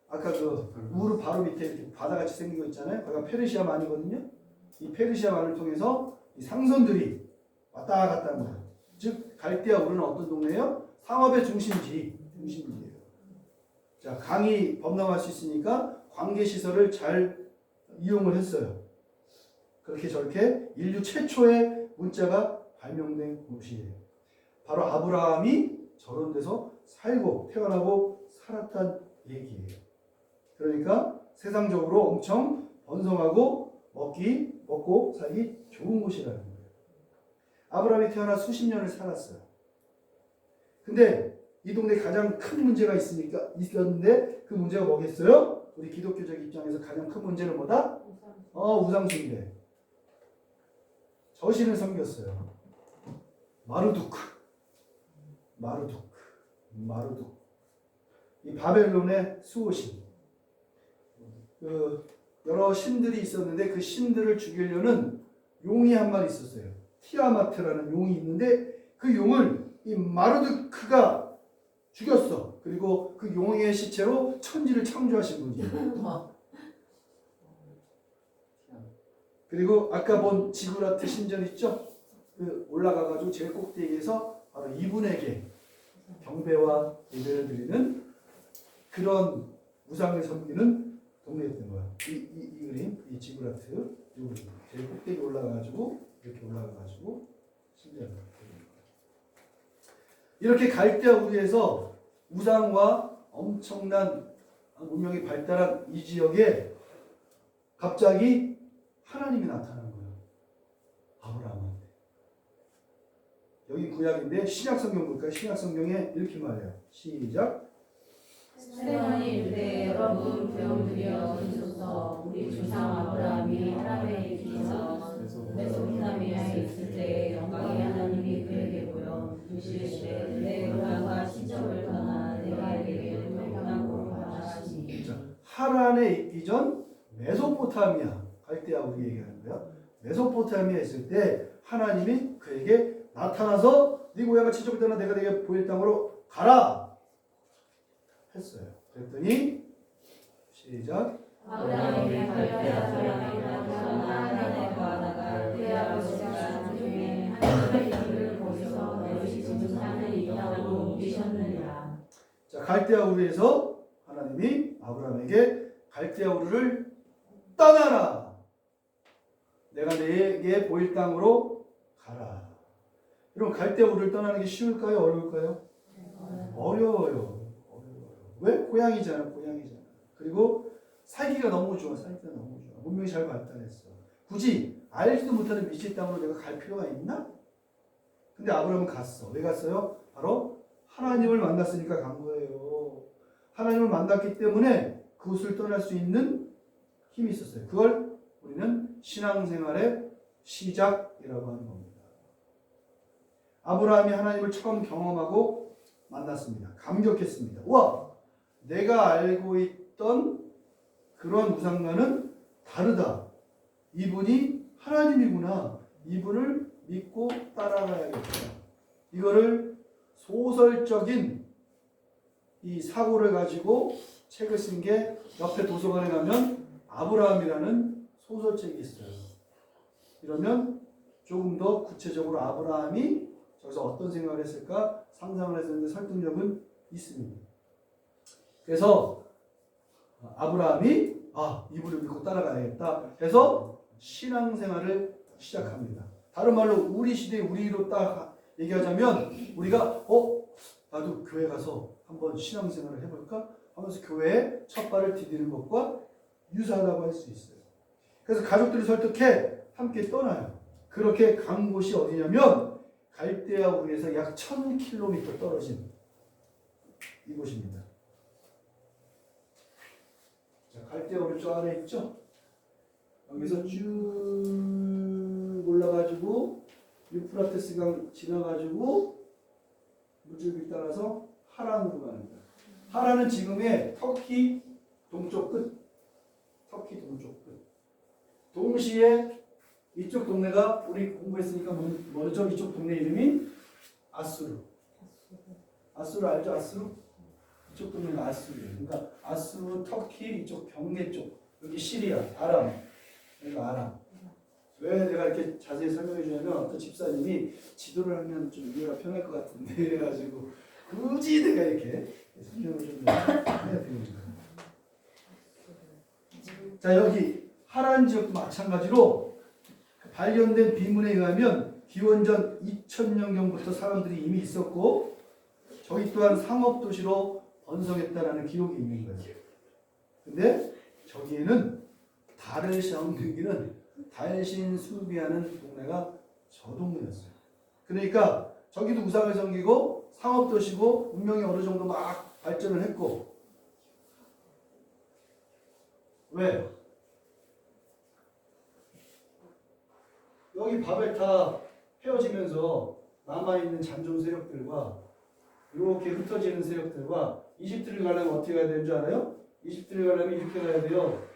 아까 그 우르 바로 밑에 이렇게 바다같이 생긴 거 있잖아요. 거기가 페르시아 만이거든요. 이 페르시아 만을 통해서 이 상선들이 왔다 갔다 하는 거예요. 즉 갈대아 우르는 어떤 동네예요? 상업의 중심지예요. 자, 강이 범람할 수 있으니까 관계 시설을 잘 이용을 했어요. 그렇게 저렇게 인류 최초의 문자가 발명된 곳이에요. 바로 아브라함이 저런 데서 살고 태어나고 살았단 얘기예요. 그러니까 세상적으로 엄청 번성하고 먹고 살기 좋은 곳이라는 거예요. 아브라함이 태어나 수십 년을 살았어요. 근데 이 동네에 가장 큰 문제가 있었는데 그 문제가 뭐겠어요? 우리 기독교적 입장에서 가장 큰 문제는 뭐다? 우상숭배. 저신을 섬겼어요. 마르두크. 이 바벨론의 수호신. 여러 신들이 있었는데 그 신들을 죽이려는 용이 한 마리 있었어요. 티아마트라는 용이 있는데 그 용을 이 마르두크가 죽였어. 그리고 그 용의 시체로 천지를 창조하신 분이에요. 그리고 아까 본 지구라트 신전 있죠? 그 올라가가지고 제일 꼭대기에서 바로 이분에게 경배와 예배를 드리는 그런 우상을 섬기는 동네였던 거야. 이 그림, 이 지구라트, 이 그림. 제일 꼭대기 올라가가지고 이렇게 올라가가지고 신전을 드리는 거야. 이렇게 갈대아 우리에서 우상과 엄청난 문명이 발달한 이 지역에 갑자기 하나님이 나타나는 거예요. 아브라함한테. 여기 구약인데 신약성경 볼까요? 신약성경에 이렇게 말해요. 시작. 세번이 이르되 여러분 부영들이여 들으소서. 우리 조상 아브라함이 하란에 있기서 메소포타미아에 있을 때 영광의 하나님이 그에게 보여 이르시되 내 고향과 친척을 떠나 내가 에게 평강으로 가라 하시니. 하란에 있기 전 메소포타미아, 갈대아 우리 얘기하는 거야. 메소포타미아에 있을 때 하나님이 그에게 나타나서 네 고향과 친척을 떠나 내가 내게 보일 땅으로 가라 했어요. 그랬더니 시작. 아브라함이 갈대아 사람이 떠나 하란에 가다가 그의 아버지가 중에 하나님의 길을 보셔서 너희 지금 사는 이 땅으로 옮기셨느니라. 자, 갈대아 우르에서 하나님이 아브라함에게 갈대아 우르를 떠나라. 내가 내게 보일 땅으로 가라. 여러분 갈대아 우르를 떠나는 게 쉬울까요? 어려울까요? 어려워요. 왜? 고향이잖아. 그리고 살기가 너무 좋아. 문명이 잘 발달했어. 굳이 알지도 못하는 미칠 땅으로 내가 갈 필요가 있나? 근데 아브라함은 갔어. 왜 갔어요? 바로 하나님을 만났으니까 간 거예요. 하나님을 만났기 때문에 그곳을 떠날 수 있는 힘이 있었어요. 그걸 우리는 신앙생활의 시작이라고 하는 겁니다. 아브라함이 하나님을 처음 경험하고 만났습니다. 감격했습니다. 와, 내가 알고 있던 그런 우상과는 다르다. 이분이 하나님이구나. 이분을 믿고 따라가야겠다. 이거를 소설적인 이 사고를 가지고 책을 쓴 게 옆에 도서관에 가면 아브라함이라는 소설책이 있어요. 이러면 조금 더 구체적으로 아브라함이 저기서 어떤 생각을 했을까 상상을 했었는데 설득력은 있습니다. 그래서 아브라함이 이분을 믿고 따라가야겠다 해서 신앙생활을 시작합니다. 다른 말로 우리 시대에 우리로 딱 얘기하자면 우리가 나도 교회 가서 한번 신앙생활을 해볼까 하면서 교회에 첫 발을 디디는 것과 유사하다고 할 수 있어요. 그래서 가족들이 설득해 함께 떠나요. 그렇게 간 곳이 어디냐면 갈대아 우리에서 약 1000km 떨어진 이곳입니다. 자, 갈대아 우리 저 안에 있죠? 여기서 쭉 올라가지고 유프라테스강 지나가지고 물줄기 따라서 하란으로 가는 거예요. 하란은 지금의 터키 동쪽 끝. 동시에 이쪽 동네가 우리 공부했으니까 뭐죠? 이쪽 동네 이름이 아수르. 아수르 알죠? 아수르? 이쪽 동네가 아수르예요. 그러니까 아수르, 터키 이쪽 경계 쪽. 여기 시리아, 아람. 여기가 아람. 왜 내가 이렇게 자세히 설명해 주냐면 어떤 집사님이 지도를 하면 좀 이해가 편할 것 같은데 그래가지고 굳이 내가 이렇게 설명을 좀 해야 됩니다. 자, 여기 하란 지역도 마찬가지로 발견된 비문에 의하면 기원전 2000년경부터 사람들이 이미 있었고 저희 또한 상업도시로 번성했다라는 기록이 있는 거예요. 근데 저기에는 달을 섬기기는 달신 숭배하는 동네가 저 동네였어요. 그러니까 저기도 우상을 섬기고 상업도시고 문명이 어느 정도 막 발전을 했고 왜? 여기 바벨탑 헤어지면서 남아있는 잔존 세력들과 이렇게 흩어지는 세력들과 이집트를 가려면 어떻게 가야 되는 줄 알아요? 이집트를 가려면 이렇게 가야 돼요.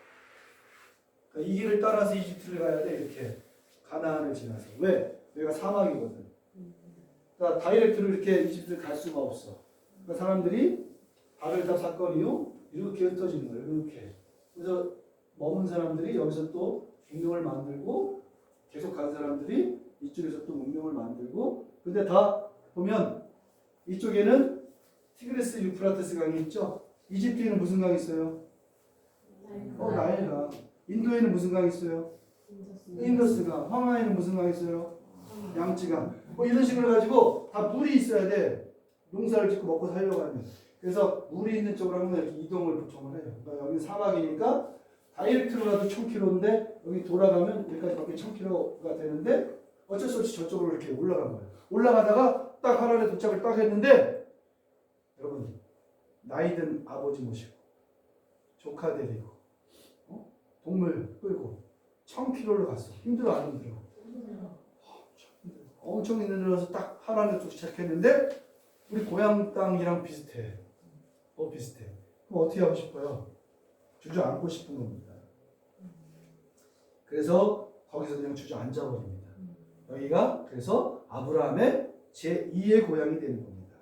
그러니까 이 길을 따라서 이집트를 가야 돼. 이렇게 가나안을 지나서. 왜? 여기가 사막이거든. 그러니까 다이렉트로 이렇게 이집트를 갈 수가 없어. 그러니까 사람들이 바벨탑 사건 이후 이렇게 흩어지는 거예요. 이렇게. 그래서 머문 사람들이 여기서 또 문명을 만들고 계속 간 사람들이 이쪽에서 또 문명을 만들고 근데 다 보면 이쪽에는 티그리스 유프라테스 강이 있죠. 이집트에는 무슨 강이 있어요? 나일강. 인도에는 무슨 강이 있어요? 인더스강. 황하에는 무슨 강이 있어요? 양쯔강. 뭐 이런 식으로 가지고 다 물이 있어야 돼. 농사를 짓고 먹고 살려고 하면. 그래서 물이 있는 쪽으로 항상 이렇게 이동을 보통을 해요. 그러니까 여기 사막이니까 다이렉트로 가도 1000km인데 여기 돌아가면 여기까지 밖에 1000km가 되는데 어쩔 수 없이 저쪽으로 이렇게 올라간 거예요. 올라가다가 딱 하란에 도착을 딱 했는데 여러분 나이든 아버지 모시고 조카 데리고 동물 끌고 1000km를 갔어. 힘들어 안 힘들어? 엄청 힘들어서 딱 하란에 도착했는데 우리 고향 땅이랑 비슷해. 비슷해. 그럼 어떻게 하고 싶어요? 주저앉고 싶은 겁니다. 그래서 거기서 그냥 주저앉아버립니다. 여기가 그래서 아브라함의 제2의 고향이 되는 겁니다.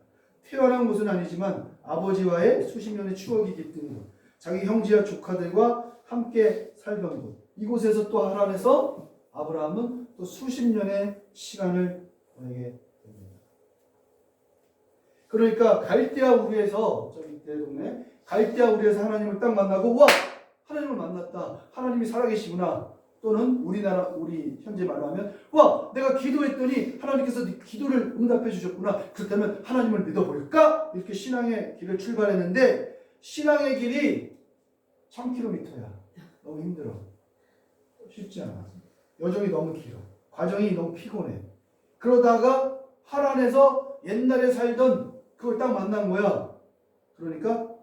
태어난 곳은 아니지만 아버지와의 수십 년의 추억이 깃든 곳, 자기 형제와 조카들과 함께 살던 곳, 이곳에서 또 하란에서 아브라함은 또 수십 년의 시간을 보내게 됩니다. 그러니까 갈대아 우르에서 저 밑에 동네 갈대아 우르에서 하나님을 딱 만나고 와 하나님을 만났다. 하나님이 살아계시구나. 또는 우리나라 우리 현재 말로 하면 와 내가 기도했더니 하나님께서 네 기도를 응답해 주셨구나. 그렇다면 하나님을 믿어볼까? 이렇게 신앙의 길을 출발했는데 신앙의 길이 1000km야. 너무 힘들어. 쉽지 않아. 여정이 너무 길어. 과정이 너무 피곤해. 그러다가 하란에서 옛날에 살던 그걸 딱 만난 거야. 그러니까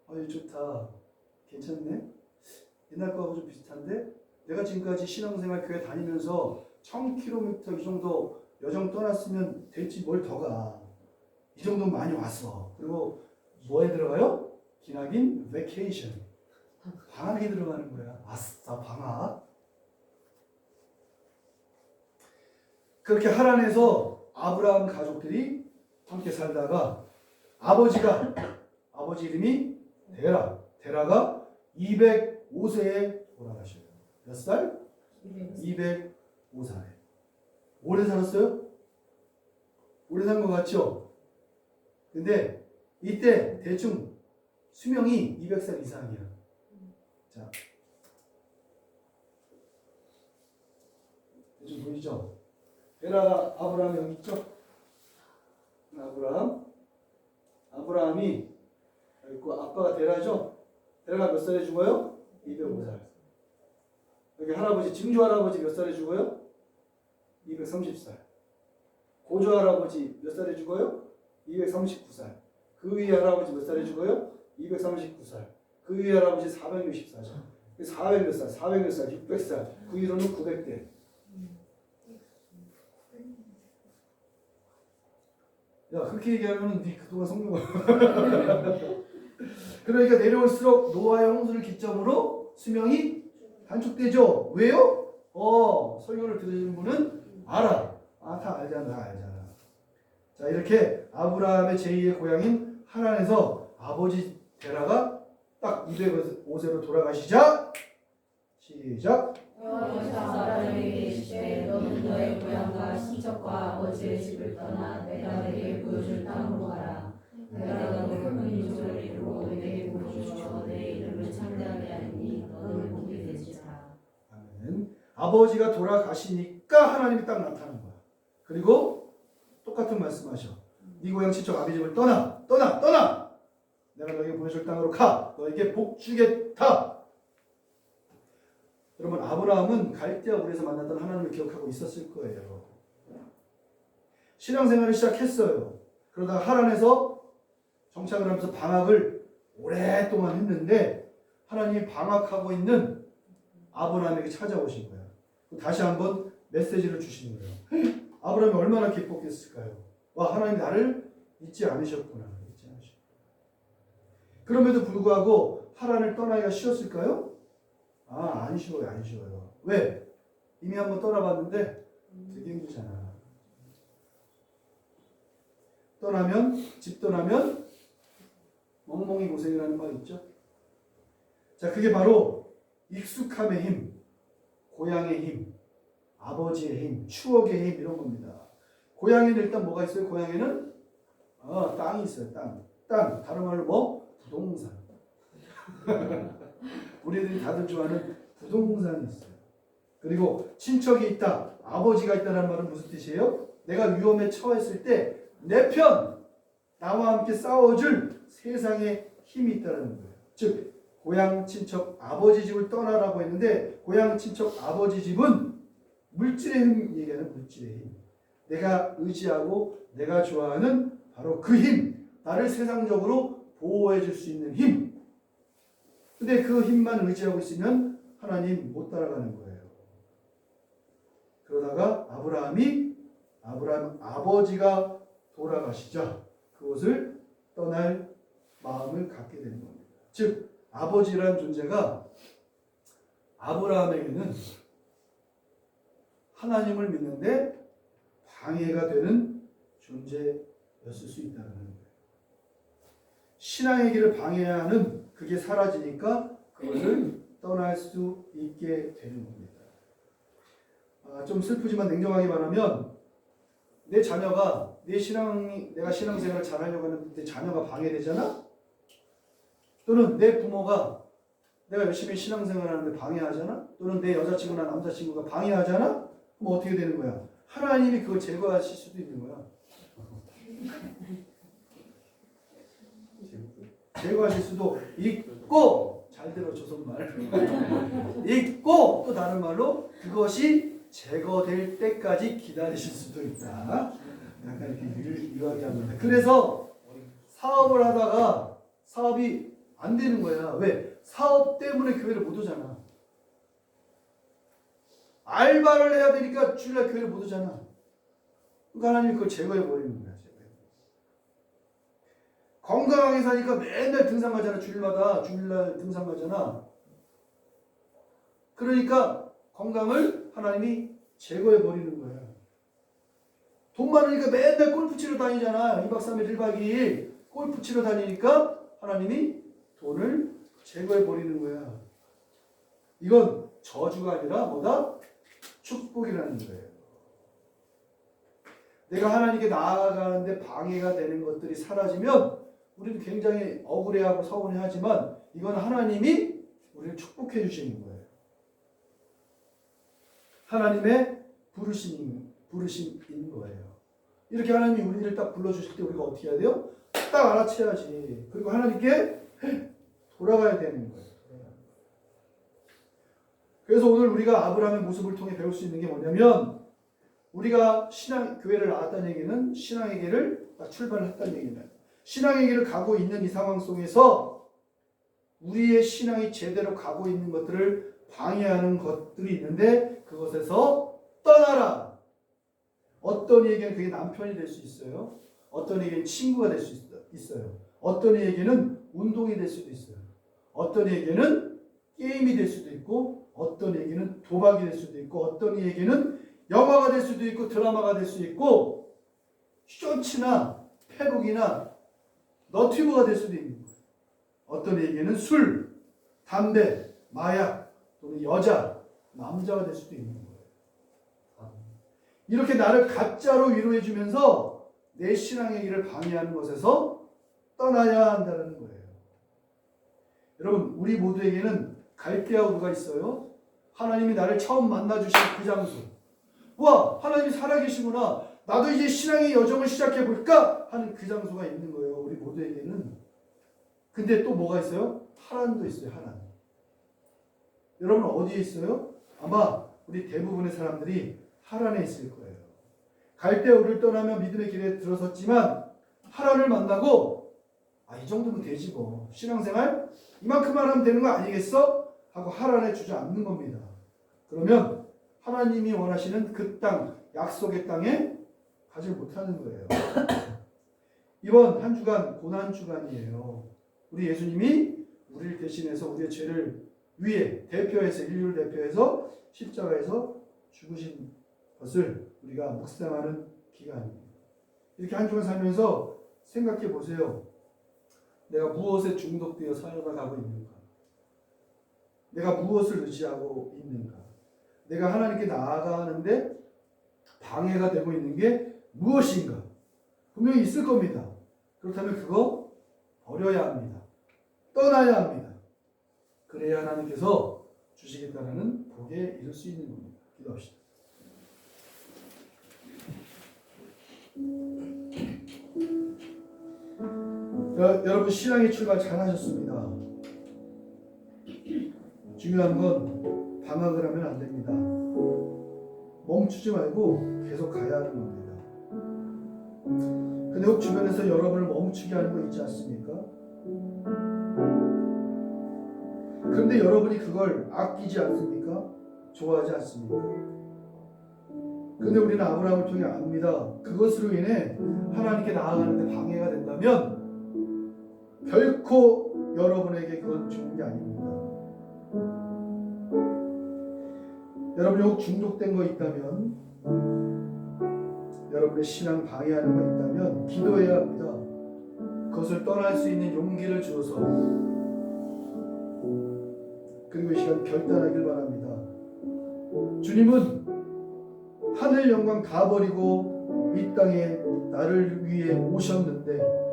아유 좋다. 괜찮네. 옛날 거하고 좀 비슷한데 내가 지금까지 신앙생활 교회 다니면서 1000km 이 정도 여정 떠났으면 될지 뭘 더 가. 이 정도는 많이 왔어. 그리고 뭐에 들어가요? 기나긴 베케이션. 방학에 들어가는 거야. 아싸 방학. 그렇게 하란에서 아브라함 가족들이 함께 살다가 아버지 이름이 데라가 205세에 돌아가셔요. 몇 살? 205살에. 오래 살았어요? 오래 산 것 같죠? 근데 이때 대충 수명이 200살 이상이야. 자, 대충 보이죠? 데라가 아브라함이 여기 있죠? 아브라함이 여기 있고 아빠가 데라죠? 데라가 몇 살에 죽어요? 205살. 여기 할아버지, 증조 할아버지 몇 살에 죽어요? 230살. 고조 할아버지 몇 살에 죽어요? 239살. 그 위에 할아버지 몇 살에 죽어요? 239살. 그 위에 할아버지 464살. 400몇 살, 400몇 살, 600살. 그 위로는 900대. 야 그렇게 얘기하면 네 그동안 성경을 그러니까 내려올수록 노아의 홍수를 기점으로 수명이 단축되죠. 왜요? 설교를 들으신 분은 알아. 다 알잖아. 자 이렇게 아브라함의 제2의 고향인 하란에서 아버지 데라가 딱 205세로 돌아가시자 시작 여호와께서 아브라함에게 이르시되 너는 너의 고향과 친척과 아버지의 집을 떠나 내가 내게 보여줄 땅으로 가라. 내가 너로 큰 민족을 이루고 내게 복을 주어 내 이름을 창대하게 하리니 너는 복이 되리라. 아멘. 아버지가 돌아가시니까 하나님이 딱 나타나는 거야. 그리고 똑같은 말씀하셔. 네 고향 친척 아비 집을 떠나. 내가 너에게 보여줄 땅으로 가. 너에게 복 주겠다. 여러분, 아브라함은 갈대아 우르에서 만났던 하나님을 기억하고 있었을 거예요. 신앙생활을 시작했어요. 그러다가 하란에서 정착을 하면서 방학을 오랫동안 했는데 하나님이 방학하고 있는 아브라함에게 찾아오신 거예요. 다시 한번 메시지를 주시는 거예요. 아브라함이 얼마나 기뻤겠을까요? 와, 하나님 나를 잊지 않으셨구나. 잊지 않으셨구나. 그럼에도 불구하고 하란을 떠나기가 쉬웠을까요? 안 쉬워요. 왜? 이미 한번 떠나봤는데 되게 힘들잖아. 집 떠나면 멍멍이 고생이라는 말 있죠? 자, 그게 바로 익숙함의 힘, 고향의 힘, 아버지의 힘, 추억의 힘 이런 겁니다. 고향에는 일단 뭐가 있어요? 고향에는 땅이 있어요. 땅. 다른 말로 뭐? 부동산. 우리들이 다들 좋아하는 부동산이 있어요. 그리고 친척이 있다, 아버지가 있다는 말은 무슨 뜻이에요? 내가 위험에 처했을 때 내 편, 나와 함께 싸워줄 세상에 힘이 있다는 거예요. 즉 고향 친척 아버지 집을 떠나라고 했는데 고향 친척 아버지 집은 물질의 힘 얘기하는 물질의 힘. 내가 의지하고 내가 좋아하는 바로 그 힘, 나를 세상적으로 보호해 줄 수 있는 힘. 근데 그 힘만 의지하고 있으면 하나님 못 따라가는 거예요. 그러다가 아브라함 아버지가 돌아가시자 그곳을 떠날 마음을 갖게 되는 겁니다. 즉 아버지라는 존재가 아브라함에게는 하나님을 믿는데 방해가 되는 존재였을 수 있다는 거예요. 신앙의 길을 방해하는 그게 사라지니까 그것을 떠날 수 있게 되는 겁니다. 좀 슬프지만 냉정하게 말하면 내 자녀가 내가 신앙생활을 잘하려고 하는데 내 자녀가 방해되잖아? 또는 내 부모가 내가 열심히 신앙생활을 하는데 방해하잖아? 또는 내 여자친구나 남자친구가 방해하잖아? 그럼 어떻게 되는 거야? 하나님이 그걸 제거하실 수도 있는 거야. 제거하실 수도 있고, 잘 들어 조선말. 있고 또 다른 말로 그것이 제거될 때까지 기다리실 수도 있다. 약간 이렇게 이야기합니다. 그래서 사업을 하다가 사업이 안 되는 거야. 왜? 사업 때문에 교회를 못 오잖아. 알바를 해야 되니까 주일날 교회를 못 오잖아. 그러니까 하나님이 그걸 제거해 버리는 거야. 건강하게 사니까 맨날 등산 가잖아. 주일날 등산 가잖아. 그러니까 건강을 하나님이 제거해 버리는 거야. 돈 많으니까 맨날 골프 치러 다니잖아. 2박 3일 1박 2일 골프 치러 다니니까 하나님이 돈을 제거해 버리는 거야. 이건 저주가 아니라 뭐다? 축복이라는 거예요. 내가 하나님께 나아가는데 방해가 되는 것들이 사라지면 우리는 굉장히 억울해하고 서운해하지만 이건 하나님이 우리를 축복해 주시는 거예요. 하나님의 부르심인 거예요. 이렇게 하나님이 우리를 딱 불러주실 때 우리가 어떻게 해야 돼요? 딱 알아채야지. 그리고 하나님께 돌아가야 되는 거예요. 그래서 오늘 우리가 아브라함의 모습을 통해 배울 수 있는 게 뭐냐면 우리가 교회를 나왔다는 얘기는 신앙의 길을 딱 출발을 했다는 얘기입니다. 신앙의 길을 가고 있는 이 상황 속에서 우리의 신앙이 제대로 가고 있는 것들을 방해하는 것들이 있는데 그것에서 떠나라. 어떤 이에게는 그게 남편이 될 수 있어요. 어떤 이에게는 친구가 될 수 있어요. 어떤 이에게는 운동이 될 수도 있어요. 어떤 이에게는 게임이 될 수도 있고 어떤 이에게는 도박이 될 수도 있고 어떤 이에게는 영화가 될 수도 있고 드라마가 될 수 있고 쇼츠나 페북이나 너튜브가 될 수도 있는 거예요. 어떤 이에게는 술, 담배, 마약 또는 여자 남자가 될 수도 있는 거예요. 이렇게 나를 가짜로 위로해 주면서 내 신앙의 길을 방해하는 것에서 떠나야 한다는 거예요. 여러분, 우리 모두에게는 갈대아우르가 있어요. 하나님이 나를 처음 만나 주신 그 장소. 와, 하나님이 살아계시구나. 나도 이제 신앙의 여정을 시작해 볼까 하는 그 장소가 있는 거예요. 우리 모두에게는. 근데 또 뭐가 있어요? 하란도 있어요. 하란. 여러분 어디에 있어요? 아마 우리 대부분의 사람들이 하란에 있을 거예요. 갈대아우르를 떠나며 믿음의 길에 들어섰지만 하란을 만나고 이 정도면 되지 뭐. 신앙생활 이만큼만 하면 되는 거 아니겠어? 하고 하란에 주저앉는 겁니다. 그러면 하나님이 원하시는 그 땅, 약속의 땅에 가지 못하는 거예요. 이번 한 주간 고난 주간이에요. 우리 예수님이 우리를 대신해서 우리의 죄를 위해 대표해서, 인류를 대표해서 십자가에서 죽으신 것을 우리가 묵상하는 기간입니다. 이렇게 한 주간 살면서 생각해 보세요. 내가 무엇에 중독되어 살아가고 있는가? 내가 무엇을 의지하고 있는가? 내가 하나님께 나아가는데 방해가 되고 있는 게 무엇인가? 분명히 있을 겁니다. 그렇다면 그거 버려야 합니다. 떠나야 합니다. 그래야 하나님께서 주시겠다는 복에 이를 수 있는 겁니다. 기도합시다. 여러분 신앙의 출발 잘하셨습니다. 중요한 건 방황을 하면 안 됩니다. 멈추지 말고 계속 가야 하는 겁니다. 근데 혹 주변에서 여러분을 멈추게 하는 거 있지 않습니까? 그런데 여러분이 그걸 아끼지 않습니까? 좋아하지 않습니까? 근데 우리는 아브라함을 통해 압니다. 그것으로 인해 하나님께 나아가는데 방해가 된다면 결코 여러분에게 그건 좋은 게 아닙니다. 여러분이 혹 중독된 거 있다면, 여러분의 신앙 방해하는 거 있다면 기도해야 합니다. 그것을 떠날 수 있는 용기를 주어서, 그리고 이 시간 결단하길 바랍니다. 주님은 하늘 영광 다 버리고 이 땅에 나를 위해 오셨는데,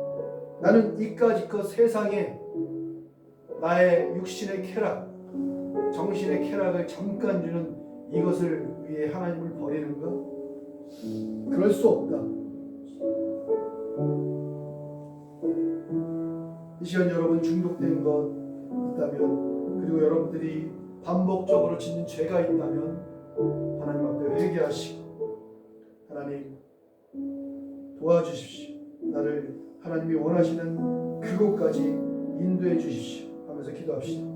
나는 이까짓것 세상에 나의 육신의 쾌락, 정신의 쾌락을 잠깐 주는 이것을 위해 하나님을 버리는가? 그럴 수 없다. 이 시간 여러분 중독된 것 있다면, 그리고 여러분들이 반복적으로 짓는 죄가 있다면 하나님 앞에 회개하시고, 하나님 도와주십시오. 나를 하나님이 원하시는 그곳까지 인도해 주십시오 하면서 기도합시다.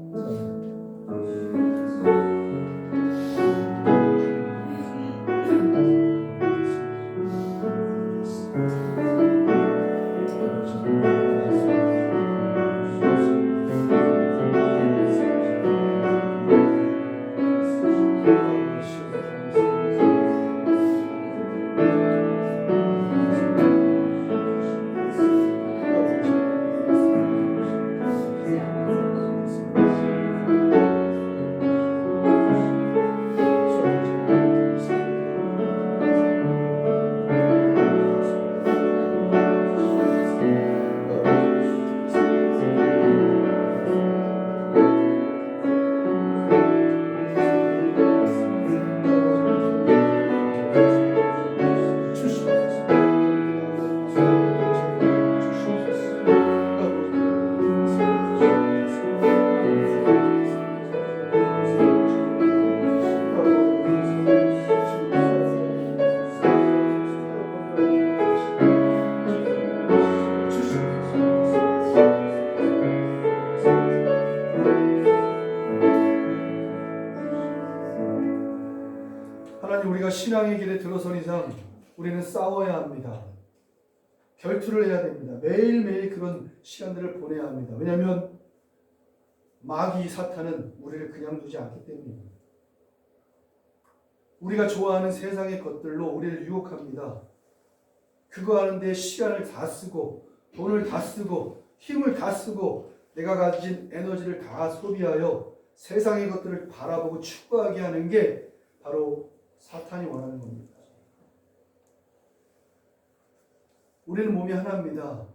하나님, 우리가 신앙의 길에 들어선 이상 우리는 싸워야 합니다. 결투를 해야 됩니다. 매일매일 그런 시간들을 보내야 합니다. 왜냐하면 마귀 사탄은 우리를 그냥 두지 않기 때문입니다. 우리가 좋아하는 세상의 것들로 우리를 유혹합니다. 그거 하는데 시간을 다 쓰고 돈을 다 쓰고 힘을 다 쓰고 내가 가진 에너지를 다 소비하여 세상의 것들을 바라보고 추구하게 하는 게 바로 사탄이 원하는 겁니다. 우리는 몸이 하나입니다.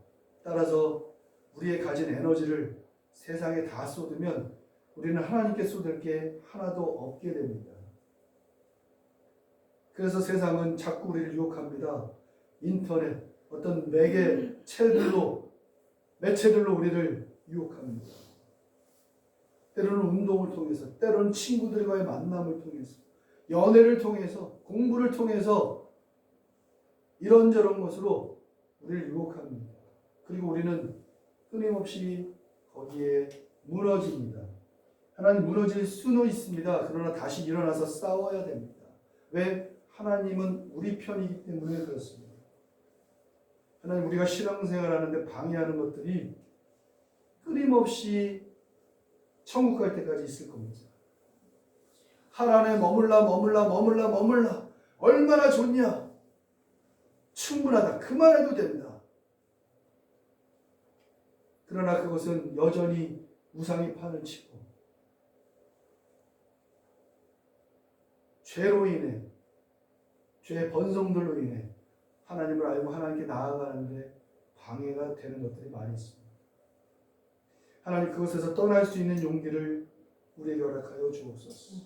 따라서 우리의 가진 에너지를 세상에 다 쏟으면 우리는 하나님께 쏟을 게 하나도 없게 됩니다. 그래서 세상은 자꾸 우리를 유혹합니다. 인터넷, 어떤 매체들로 우리를 유혹합니다. 때로는 운동을 통해서, 때로는 친구들과의 만남을 통해서, 연애를 통해서, 공부를 통해서 이런저런 것으로 우리를 유혹합니다. 그리고 우리는 끊임없이 거기에 무너집니다. 하나님 무너질 수는 있습니다. 그러나 다시 일어나서 싸워야 됩니다. 왜? 하나님은 우리 편이기 때문에 그렇습니다. 하나님 우리가 신앙생활하는데 방해하는 것들이 끊임없이 천국 갈 때까지 있을 겁니다. 하나님에 머물라 얼마나 좋냐? 충분하다. 그만해도 된다. 그러나 그것은 여전히 우상이 판을 치고 죄로 인해, 죄의 번성들로 인해 하나님을 알고 하나님께 나아가는데 방해가 되는 것들이 많이 있습니다. 하나님 그것에서 떠날 수 있는 용기를 우리에게 허락하여 주옵소서.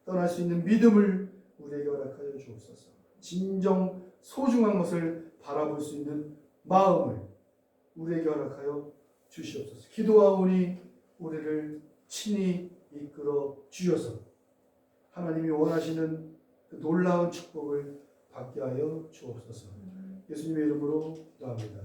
떠날 수 있는 믿음을 우리에게 허락하여 주옵소서. 진정 소중한 것을 바라볼 수 있는 마음을 우리에게 허락하여 주시옵소서. 기도하오니 우리를 친히 이끌어 주셔서 하나님이 원하시는 그 놀라운 축복을 받게 하여 주옵소서. 예수님의 이름으로 기도합니다.